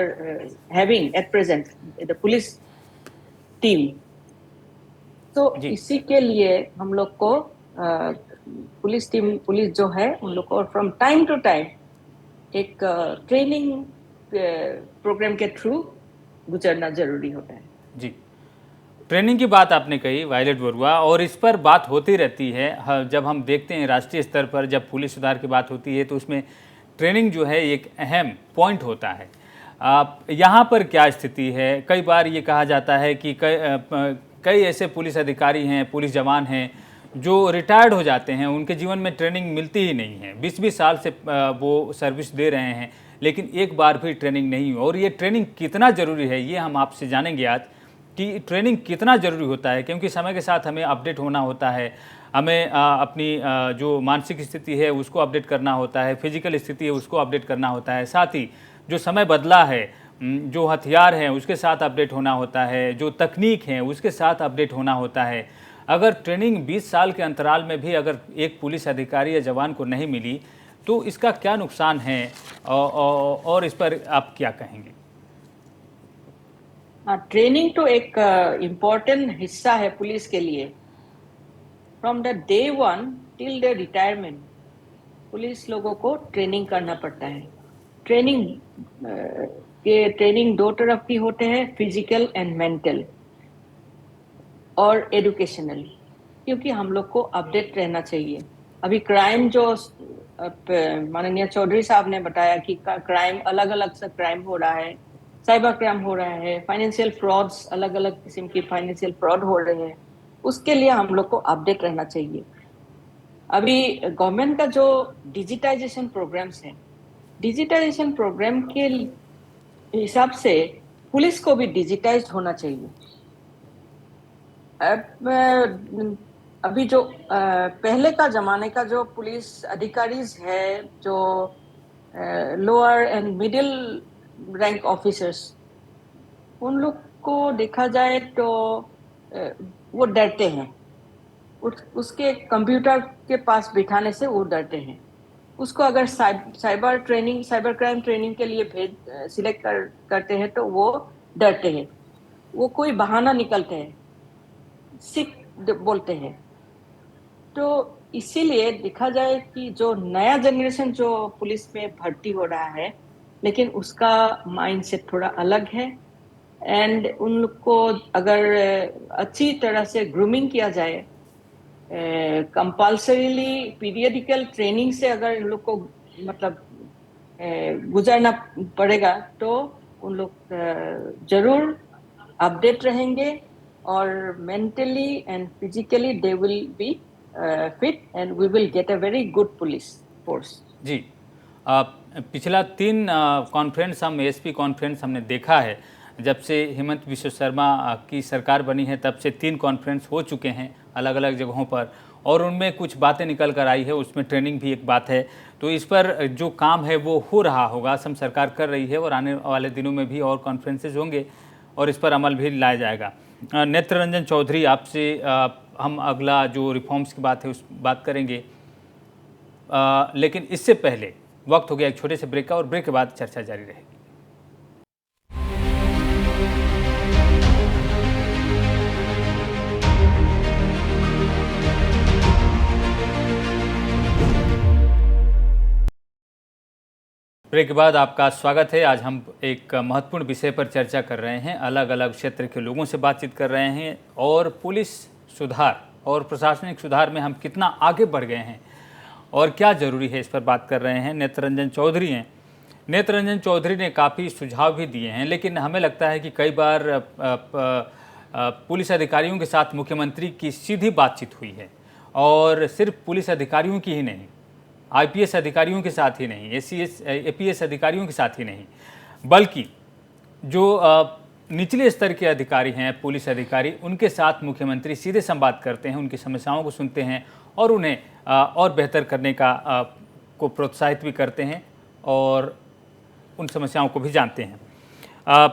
having at present the police team. तो जी। इसी के लिए हम लोग को पुलिस जो है उन लोग को फ्रॉम टाइम टू टाइम एक ट्रेनिंग प्रोग्राम के थ्रू गुजरना जरूरी होता है। जी, ट्रेनिंग की बात आपने कही वायलेट बरुआ, और इस पर बात होती रहती है। जब हम देखते हैं राष्ट्रीय स्तर पर जब पुलिस सुधार की बात होती है तो उसमें ट्रेनिंग जो है एक अहम पॉइंट होता है। यहाँ पर क्या स्थिति है? कई बार ये कहा जाता है कि कई ऐसे पुलिस अधिकारी हैं, पुलिस जवान हैं जो रिटायर्ड हो जाते हैं, उनके जीवन में ट्रेनिंग मिलती ही नहीं है। 20-20 साल से वो सर्विस दे रहे हैं, लेकिन एक बार भी ट्रेनिंग नहीं हुई। और ये ट्रेनिंग कितना ज़रूरी है, ये हम आपसे जानेंगे आज कि ट्रेनिंग कितना ज़रूरी होता है, क्योंकि समय के साथ हमें अपडेट होना होता है। हमें अपनी जो मानसिक स्थिति है उसको अपडेट करना होता है, फिजिकल स्थिति है उसको अपडेट करना होता है, साथ ही जो समय बदला है, जो हथियार हैं उसके साथ अपडेट होना होता है, जो तकनीक है उसके साथ अपडेट होना होता है। अगर ट्रेनिंग 20 साल के अंतराल में भी अगर एक पुलिस अधिकारी या जवान को नहीं मिली तो इसका क्या नुकसान है, और इस पर आप क्या कहेंगे? ट्रेनिंग तो एक इम्पोर्टेंट हिस्सा है पुलिस के लिए। From the day one till the retirement police लोगों को ट्रेनिंग करना पड़ता है। ट्रेनिंग दो तरफ की होते हैं, फिजिकल एंड मेंटल और एजुकेशनल, क्योंकि हम लोग को अपडेट रहना चाहिए। अभी क्राइम जो माननीय चौधरी साहब ने बताया कि क्राइम अलग अलग सा क्राइम हो रहा है, साइबर क्राइम हो रहा है, फाइनेंशियल फ्रॉड्स, अलग अलग किस्म की फाइनेंशियल फ्रॉड हो रहे हैं, उसके लिए हम लोग को अपडेट रहना चाहिए। अभी गवर्नमेंट का जो डिजिटाइजेशन प्रोग्राम्स है, डिजिटाइजेशन प्रोग्राम के हिसाब से पुलिस को भी डिजिटाइज होना चाहिए। अभी जो पहले का जमाने का जो पुलिस अधिकारीज है, जो lower and middle rank officers, उन लोग को देखा जाए तो वो डरते हैं। उसके कंप्यूटर के पास बिठाने से वो डरते हैं। उसको अगर साइबर क्राइम ट्रेनिंग के लिए सिलेक्ट करते हैं तो वो डरते हैं, वो कोई बहाना निकलते हैं, सिख बोलते हैं। तो इसीलिए देखा जाए कि जो नया जनरेशन जो पुलिस में भर्ती हो रहा है, लेकिन उसका माइंडसेट थोड़ा अलग है, एंड उन लोग को अगर अच्छी तरह से ग्रूमिंग किया जाए, कंपल्सरीली पीरियडिकल ट्रेनिंग से अगर इन लोग को मतलब गुजरना पड़ेगा, तो उन लोग जरूर अपडेट रहेंगे और mentally and physically they will be fit and we will get a very good police force. जी, पिछला 3 कॉन्फ्रेंस हम एएसपी कॉन्फ्रेंस हमने देखा है। जब से हेमंत विश्व शर्मा की सरकार बनी है तब से 3 कॉन्फ्रेंस हो चुके हैं अलग अलग जगहों पर, और उनमें कुछ बातें निकल कर आई है, उसमें ट्रेनिंग भी एक बात है। तो इस पर जो काम है वो हो रहा होगा, असम सरकार कर रही है, और आने वाले दिनों में भी और कॉन्फ्रेंसेज होंगे और इस पर अमल भी लाया जाएगा। नेत्र रंजन चौधरी, आपसे हम अगला जो रिफॉर्म्स की बात है उस बात करेंगे, लेकिन इससे पहले वक्त हो गया एक छोटे से ब्रेक का, और ब्रेक के बाद चर्चा जारी रहेगी। ब्रेक के बाद आपका स्वागत है। आज हम एक महत्वपूर्ण विषय पर चर्चा कर रहे हैं, अलग अलग क्षेत्र के लोगों से बातचीत कर रहे हैं और पुलिस सुधार और प्रशासनिक सुधार में हम कितना आगे बढ़ गए हैं और क्या ज़रूरी है, इस पर बात कर रहे हैं। नेत्ररंजन चौधरी हैं। नेत्ररंजन चौधरी ने काफ़ी सुझाव भी दिए हैं, लेकिन हमें लगता है कि कई बार पुलिस अधिकारियों के साथ मुख्यमंत्री की सीधी बातचीत हुई है, और सिर्फ पुलिस अधिकारियों की ही नहीं, आईपीएस अधिकारियों के साथ ही नहीं, एपीएस अधिकारियों के साथ ही नहीं, बल्कि जो निचले स्तर के अधिकारी हैं, पुलिस अधिकारी, उनके साथ मुख्यमंत्री सीधे संवाद करते हैं, उनकी समस्याओं को सुनते हैं और उन्हें और बेहतर करने को प्रोत्साहित भी करते हैं और उन समस्याओं को भी जानते हैं।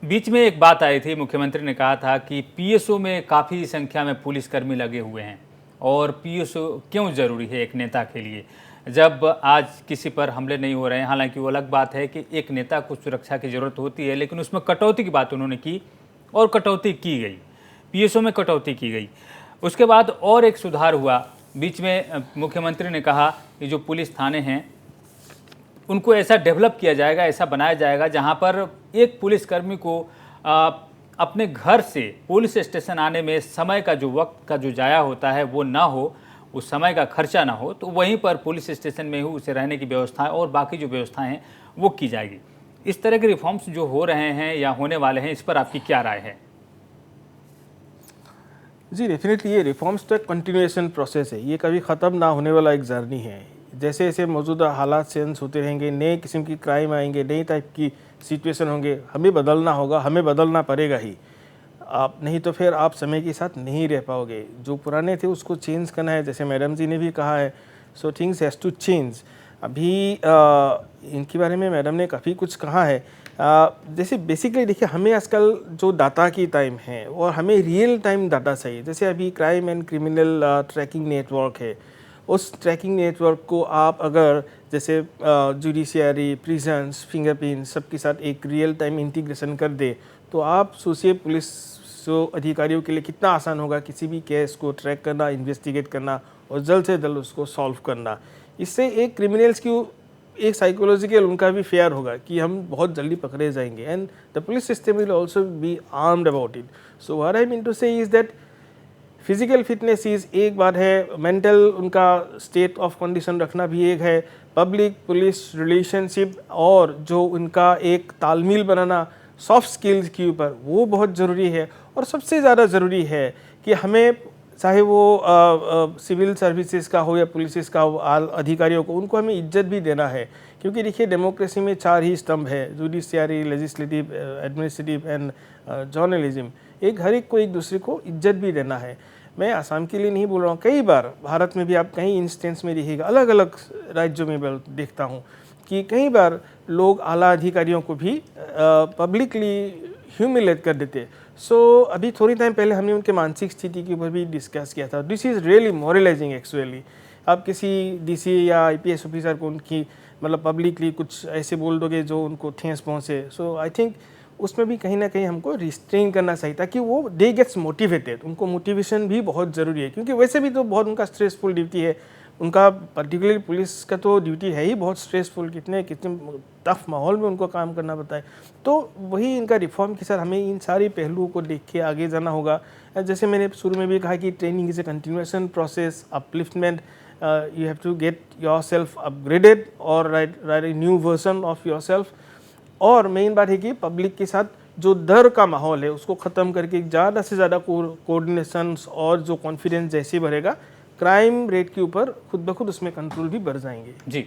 बीच में एक बात आई थी, मुख्यमंत्री ने कहा था कि पीएसओ में काफ़ी संख्या में पुलिसकर्मी लगे हुए हैं, और पीएसओ क्यों ज़रूरी है एक नेता के लिए, जब आज किसी पर हमले नहीं हो रहे हैं। हालांकि वो अलग बात है कि एक नेता को सुरक्षा की ज़रूरत होती है, लेकिन उसमें कटौती की बात उन्होंने की और कटौती की गई, पीएसओ में कटौती की गई। उसके बाद और एक सुधार हुआ बीच में। मुख्यमंत्री ने कहा कि जो पुलिस थाने हैं उनको ऐसा डेवलप किया जाएगा, ऐसा बनाया जाएगा जहां पर एक पुलिसकर्मी को अपने घर से पुलिस स्टेशन आने में समय का जो वक्त का जो जाया होता है वो ना हो, उस समय का खर्चा ना हो, तो वहीं पर पुलिस स्टेशन में ही उसे रहने की व्यवस्था और बाकी जो व्यवस्थाएं हैं वो की जाएगी। इस तरह के रिफॉर्म्स जो हो रहे हैं या होने वाले हैं, इस पर आपकी क्या राय है? जी डेफिनेटली ये रिफॉर्म्स तो एक कंटिन्यूएशन प्रोसेस है, ये कभी ख़त्म ना होने वाला एक जर्नी है। जैसे जैसे मौजूदा हालात चेंज होते रहेंगे, नए किस्म की क्राइम आएंगे, नई टाइप की सिचुएशन होंगे, हमें बदलना होगा, हमें बदलना पड़ेगा ही। आप नहीं तो फिर आप समय के साथ नहीं रह पाओगे। जो पुराने थे उसको चेंज करना है, जैसे मैडम जी ने भी कहा है, so things has to change. अभी इनके बारे में मैडम ने काफ़ी कुछ कहा है। जैसे बेसिकली देखिए, हमें आजकल जो डाटा की टाइम है और हमें रियल टाइम डाटा चाहिए। जैसे अभी crime and criminal tracking network है, उस ट्रैकिंग नेटवर्क को आप अगर जैसे जुडिशियरी, प्रिजन्स, फिंगरप्रिंट सबके साथ एक रियल टाइम इंटीग्रेशन कर दे, तो आप सोचिए पुलिस अधिकारियों के लिए कितना आसान होगा किसी भी केस को ट्रैक करना, इन्वेस्टिगेट करना और जल्द से जल्द उसको सॉल्व करना। इससे एक क्रिमिनल्स की एक साइकोलॉजिकल उनका भी फेयर होगा कि हम बहुत जल्दी पकड़े जाएंगे, and the police system will also be armed about it. So what I mean to say is that physical fitness is एक बात है, मेंटल उनका स्टेट ऑफ कंडीशन रखना भी एक है, पब्लिक पुलिस रिलेशनशिप और जो उनका एक तालमेल बनाना सॉफ्ट स्किल्स के ऊपर, वो बहुत ज़रूरी है। और सबसे ज़्यादा ज़रूरी है कि हमें, चाहे वो सिविल सर्विसेज का हो या पुलिस का हो, अधिकारियों को, उनको हमें इज्जत भी देना है। क्योंकि देखिए डेमोक्रेसी में 4 ही स्तंभ है, judiciary, legislative, administrative and journalism. हर एक को एक दूसरे को इज्जत भी देना है। मैं आसाम के लिए नहीं बोल रहा हूँ, कई बार भारत में भी आप कई इंस्टेंस में देखिएगा, अलग अलग राज्यों में मैं देखता हूँ कि कई बार लोग आला अधिकारियों को भी पब्लिकली ह्यूमिलेट कर देते। सो अभी थोड़ी टाइम पहले हमने उनके मानसिक स्थिति के ऊपर भी डिस्कस किया था। This is really moralizing actually. आप किसी डीसी या आईपीएस ऑफिसर को उनकी मतलब पब्लिकली कुछ ऐसे बोल दोगे जो उनको ठेस पहुँचे। सो आई थिंक उसमें भी कहीं ना कहीं हमको रिस्ट्रेन करना चाहिए ताकि वो दे गेट्स मोटिवेटेड। उनको मोटिवेशन भी बहुत ज़रूरी है, क्योंकि वैसे भी तो बहुत उनका स्ट्रेसफुल ड्यूटी है। उनका पर्टिकुलरली पुलिस का तो ड्यूटी है ही बहुत स्ट्रेसफुल, कितने टफ माहौल में उनको काम करना पड़ता है। तो वही इनका रिफॉर्म के साथ हमें इन सारी पहलुओं को देख के आगे जाना होगा। जैसे मैंने शुरू में भी कहा कि training is a continuation process, upliftment, you have to get yourself upgraded और write a new version of yourself. और मेन बात है कि पब्लिक के साथ जो डर का माहौल है उसको ख़त्म करके ज़्यादा से ज़्यादा कोऑर्डिनेशन और जो कॉन्फिडेंस जैसे बढ़ेगा, क्राइम रेट के ऊपर खुद ब खुद उसमें कंट्रोल भी बढ़ जाएंगे। जी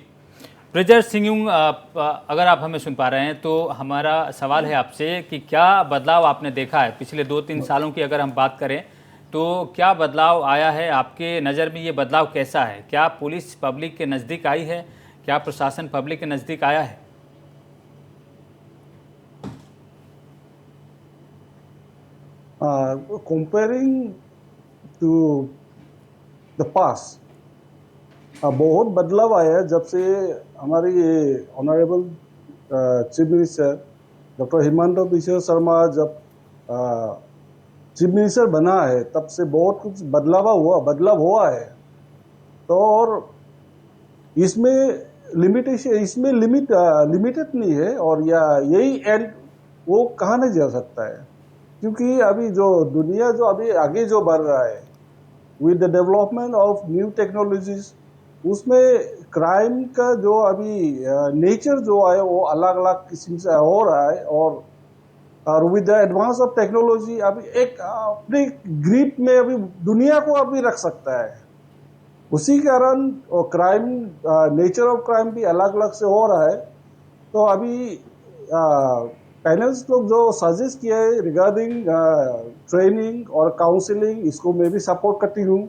ब्रजर सिंह, अगर आप हमें सुन पा रहे हैं तो हमारा सवाल है आपसे कि क्या बदलाव आपने देखा है पिछले 2-3 सालों की अगर हम बात करें तो क्या बदलाव आया है आपके नज़र में? ये बदलाव कैसा है? क्या पुलिस पब्लिक के नज़दीक आई है? क्या प्रशासन पब्लिक के नज़दीक आया है? Comparing to the past, बहुत बदलाव आया है जब से हमारी honourable chief minister doctor Himanta Biswa Sharma जब चीफ मिनिस्टर बना है, तब से बहुत कुछ बदलाव हुआ है। तो और इसमें लिमिटेशन इसमें लिमिटेड नहीं है, और या यही एंड वो कहा नहीं जा सकता है, क्योंकि अभी जो दुनिया जो अभी आगे जो बढ़ रहा है with the development of new technologies, उसमें क्राइम का जो अभी नेचर जो है वो अलग अलग किस्म से हो रहा है, और with the advance of technology अभी एक अपने ग्रिप में अभी दुनिया को अभी रख सकता है। उसी कारण क्राइम नेचर ऑफ क्राइम भी अलग अलग से हो रहा है। तो अभी पैनल्स लोग जो सजेस्ट किया है रिगार्डिंग ट्रेनिंग और काउंसलिंग, इसको मैं भी सपोर्ट करती हूँ,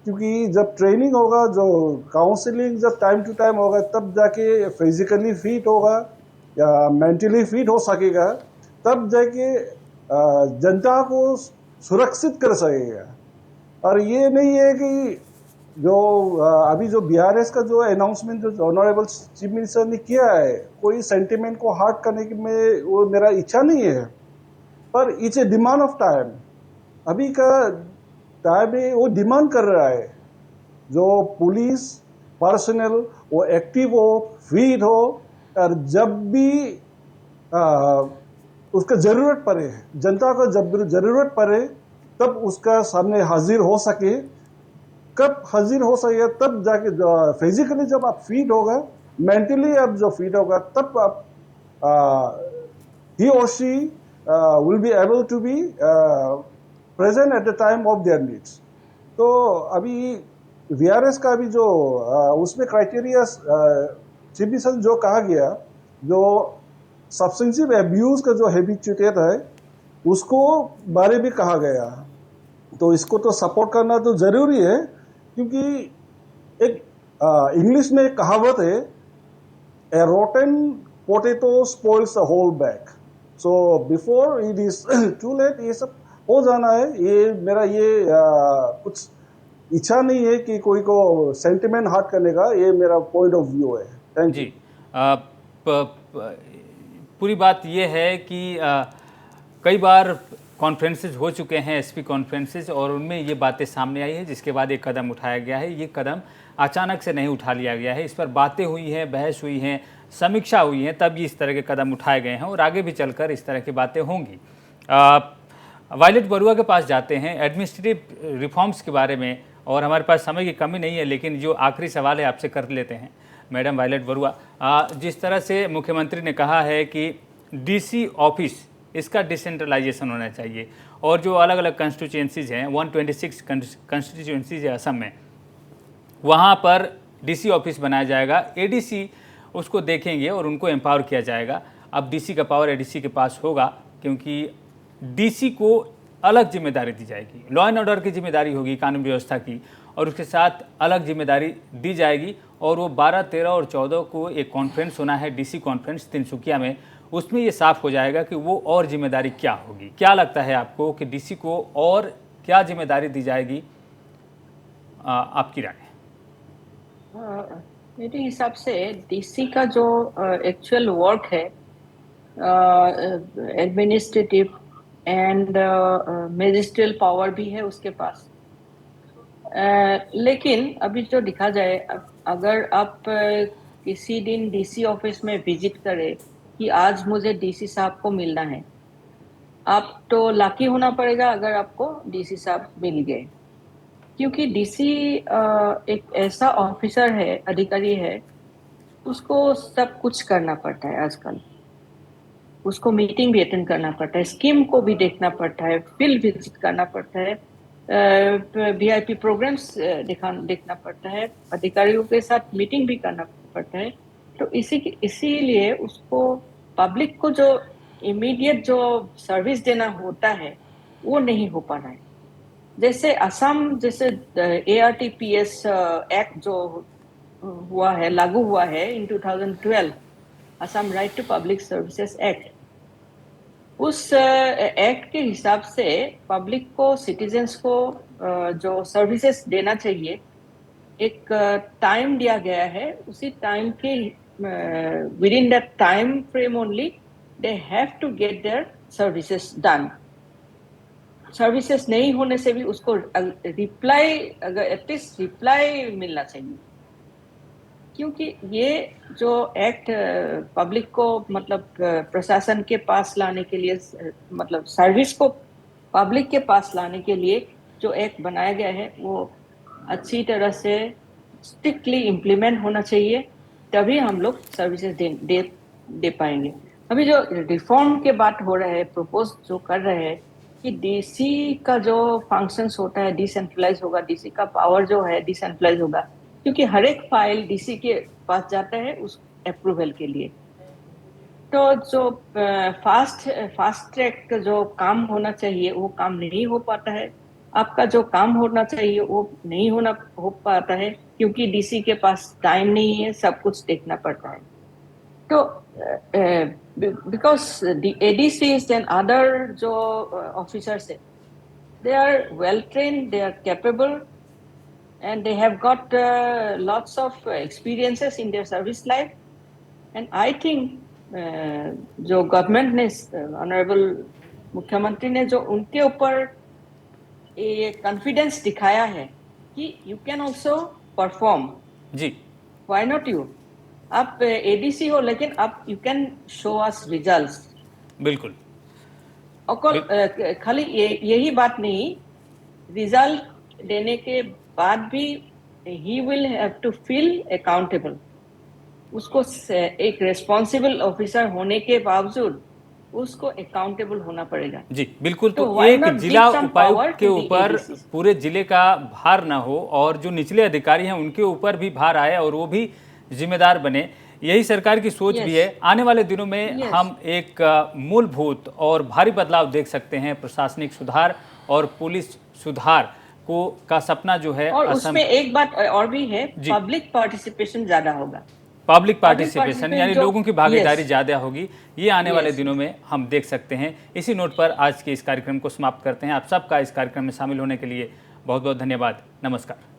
क्योंकि जब ट्रेनिंग होगा, जो काउंसलिंग जब टाइम टू टाइम होगा, तब जाके फिजिकली फिट होगा या मेंटली फिट हो सकेगा, तब जाके जनता को सुरक्षित कर सकेगा। और ये नहीं है कि जो अभी जो बीआरएस का जो अनाउंसमेंट जो ऑनरेबल चीफ मिनिस्टर ने किया है, कोई सेंटिमेंट को हार्ट करने की में वो मेरा इच्छा नहीं है, पर it's a demand of time. अभी का टाइम में वो डिमांड कर रहा है जो पुलिस पर्सनल वो एक्टिव हो, फिट हो, और जब भी उसका जरूरत पड़े, जनता को जब जरूरत पड़े, तब उसका सामने हाजिर हो सके। कब हाजिर हो सकेगा, तब जाके फिजिकली जब आप फिट होगा, मेंटली आप जो फिट होगा, तब आप he or she will be able to be present at the time of their needs. तो अभी वीआरएस का भी जो उसमें क्राइटेरिया चिबिसन जो कहा गया, जो सब्सटेंसिव एब्यूज का जो हैबिचुएटेड है, उसको बारे में कहा गया। तो इसको तो सपोर्ट करना तो जरूरी है, क्योंकि एक इंग्लिश में एक कहावत है, a rotten potato spoils the whole bag. So before it is too late ये सब हो जाना है। ये मेरा ये कुछ इच्छा नहीं है कि कोई को सेंटिमेंट हार्ट करने का, ये मेरा पॉइंट ऑफ व्यू है। थैंक यू जी। पूरी बात ये है कि कई बार कॉन्फ्रेंसेस हो चुके हैं, एसपी कॉन्फ्रेंसेस, और उनमें ये बातें सामने आई है, जिसके बाद एक कदम उठाया गया है। ये कदम अचानक से नहीं उठा लिया गया है, इस पर बातें हुई हैं, बहस हुई हैं, समीक्षा हुई है, तब ये इस तरह के कदम उठाए गए हैं, और आगे भी चलकर इस तरह की बातें होंगी। वायलेट बरुआ के पास जाते हैं एडमिनिस्ट्रेटिव रिफॉर्म्स के बारे में, और हमारे पास समय की कमी नहीं है, लेकिन जो आखिरी सवाल है आपसे कर लेते हैं। मैडम वायलेट बरुआ, जिस तरह से मुख्यमंत्री ने कहा है कि डीसी ऑफिस इसका डिसेंट्रलाइजेशन होना चाहिए, और जो अलग अलग कंस्टिट्यूएंसीज हैं, 126 कंस्टिट्यूएंसीज है असम में, वहाँ पर डीसी ऑफिस बनाया जाएगा। एडीसी उसको देखेंगे और उनको एम्पावर किया जाएगा। अब डीसी का पावर एडीसी के पास होगा, क्योंकि डीसी को अलग जिम्मेदारी दी जाएगी, लॉ एंड ऑर्डर की जिम्मेदारी होगी, कानून व्यवस्था की, और उसके साथ अलग जिम्मेदारी दी जाएगी। और वो 12, 13 और 14 को एक कॉन्फ्रेंस होना है, डीसी कॉन्फ्रेंस तिनसुकिया में, उसमें ये साफ हो जाएगा कि वो और जिम्मेदारी क्या होगी। क्या लगता है आपको कि डीसी को और क्या जिम्मेदारी दी जाएगी? आपकी राय? मेरे हिसाब से डीसी का जो एक्चुअल वर्क है, एडमिनिस्ट्रेटिव एंड मैजिस्ट्रियल पावर भी है उसके पास, लेकिन अभी जो दिखा जाए, अगर आप किसी दिन डीसी ऑफिस में विजिट करें कि आज मुझे डीसी साहब को मिलना है, आप तो लाकी होना पड़ेगा अगर आपको डीसी साहब मिल गए, क्योंकि डीसी एक ऐसा ऑफिसर है, अधिकारी है, उसको सब कुछ करना पड़ता है आजकल। उसको मीटिंग भी अटेंड करना पड़ता है, स्कीम को भी देखना पड़ता है, फील्ड विजिट करना पड़ता है, वीआईपी प्रोग्राम्स देखना पड़ता है, अधिकारियों के साथ मीटिंग भी करना पड़ता है। तो इसीलिए उसको पब्लिक को जो इमीडिएट जो सर्विस देना होता है वो नहीं हो पा रहा है। जैसे असम, जैसे ARTPS एक्ट जो हुआ है, लागू हुआ है in 2012, Assam right to public services act, उस एक्ट के हिसाब से पब्लिक को, सिटीजन्स को जो सर्विसेज देना चाहिए, एक टाइम दिया गया है। उसी टाइम के within that time frame only they have to get their services done. Services नहीं होने से भी उसको रिप्लाई, अगर एटलीस्ट रिप्लाई मिलना चाहिए। क्योंकि ये जो एक्ट पब्लिक को मतलब प्रशासन के पास लाने के लिए मतलब सर्विस को पब्लिक के पास लाने के लिए जो एक्ट बनाया गया है वो अच्छी तरह से स्ट्रिक्टली इम्प्लीमेंट होना चाहिए, तभी हम लोग सर्विसेज दे पाएंगे। अभी जो रिफॉर्म के बात हो रहा है, प्रपोज जो कर रहे हैं कि डीसी का जो फंक्शंस होता है डिसेंट्रलाइज होगा, डीसी का पावर जो है डिसेंट्रलाइज होगा, क्योंकि हर एक फाइल डीसी के पास जाता है उस अप्रूवल के लिए। तो जो फास्ट ट्रैक का जो काम होना चाहिए वो काम नहीं हो पाता है। आपका जो काम होना चाहिए वो नहीं हो पाता है, क्योंकि डीसी के पास टाइम नहीं है, सब कुछ देखना पड़ता है। तो बिकॉज द एडीसीज एंड अदर जो ऑफिसर्स है, they are well trained, they are capable, and they have got lots of experiences in their service life. And I think जो गवर्नमेंट ने, ऑनरेबल मुख्यमंत्री ने जो उनके ऊपर ये कॉन्फिडेंस दिखाया है कि यू कैन ऑल्सो परफॉर्म, जी व्हाई नॉट यू। आप एडीसी हो लेकिन आप you can show us results. बिल्कुल। और खाली यही बात नहीं, रिजल्ट देने के बाद भी he will have to feel accountable. उसको एक रिस्पॉन्सिबल ऑफिसर होने के बावजूद उसको अकाउंटेबल होना पड़ेगा। जी बिल्कुल। तो तो why एक not जिला give some उपायुक्त power के to the ऊपर ADCs? पूरे जिले का भार ना हो और जो निचले अधिकारी हैं उनके ऊपर भी भार आए और वो भी जिम्मेदार बने, यही सरकार की सोच भी है। आने वाले दिनों में हम एक मूलभूत और भारी बदलाव देख सकते हैं। प्रशासनिक सुधार और पुलिस सुधार को का सपना जो है, और उसमें एक बात और भी है, पब्लिक पार्टिसिपेशन ज्यादा होगा। पब्लिक पार्टिसिपेशन यानी लोगों की भागीदारी ज़्यादा होगी, ये आने वाले Yes. दिनों में हम देख सकते हैं। इसी नोट पर आज के इस कार्यक्रम को समाप्त करते हैं। आप सबका इस कार्यक्रम में शामिल होने के लिए बहुत बहुत धन्यवाद। नमस्कार।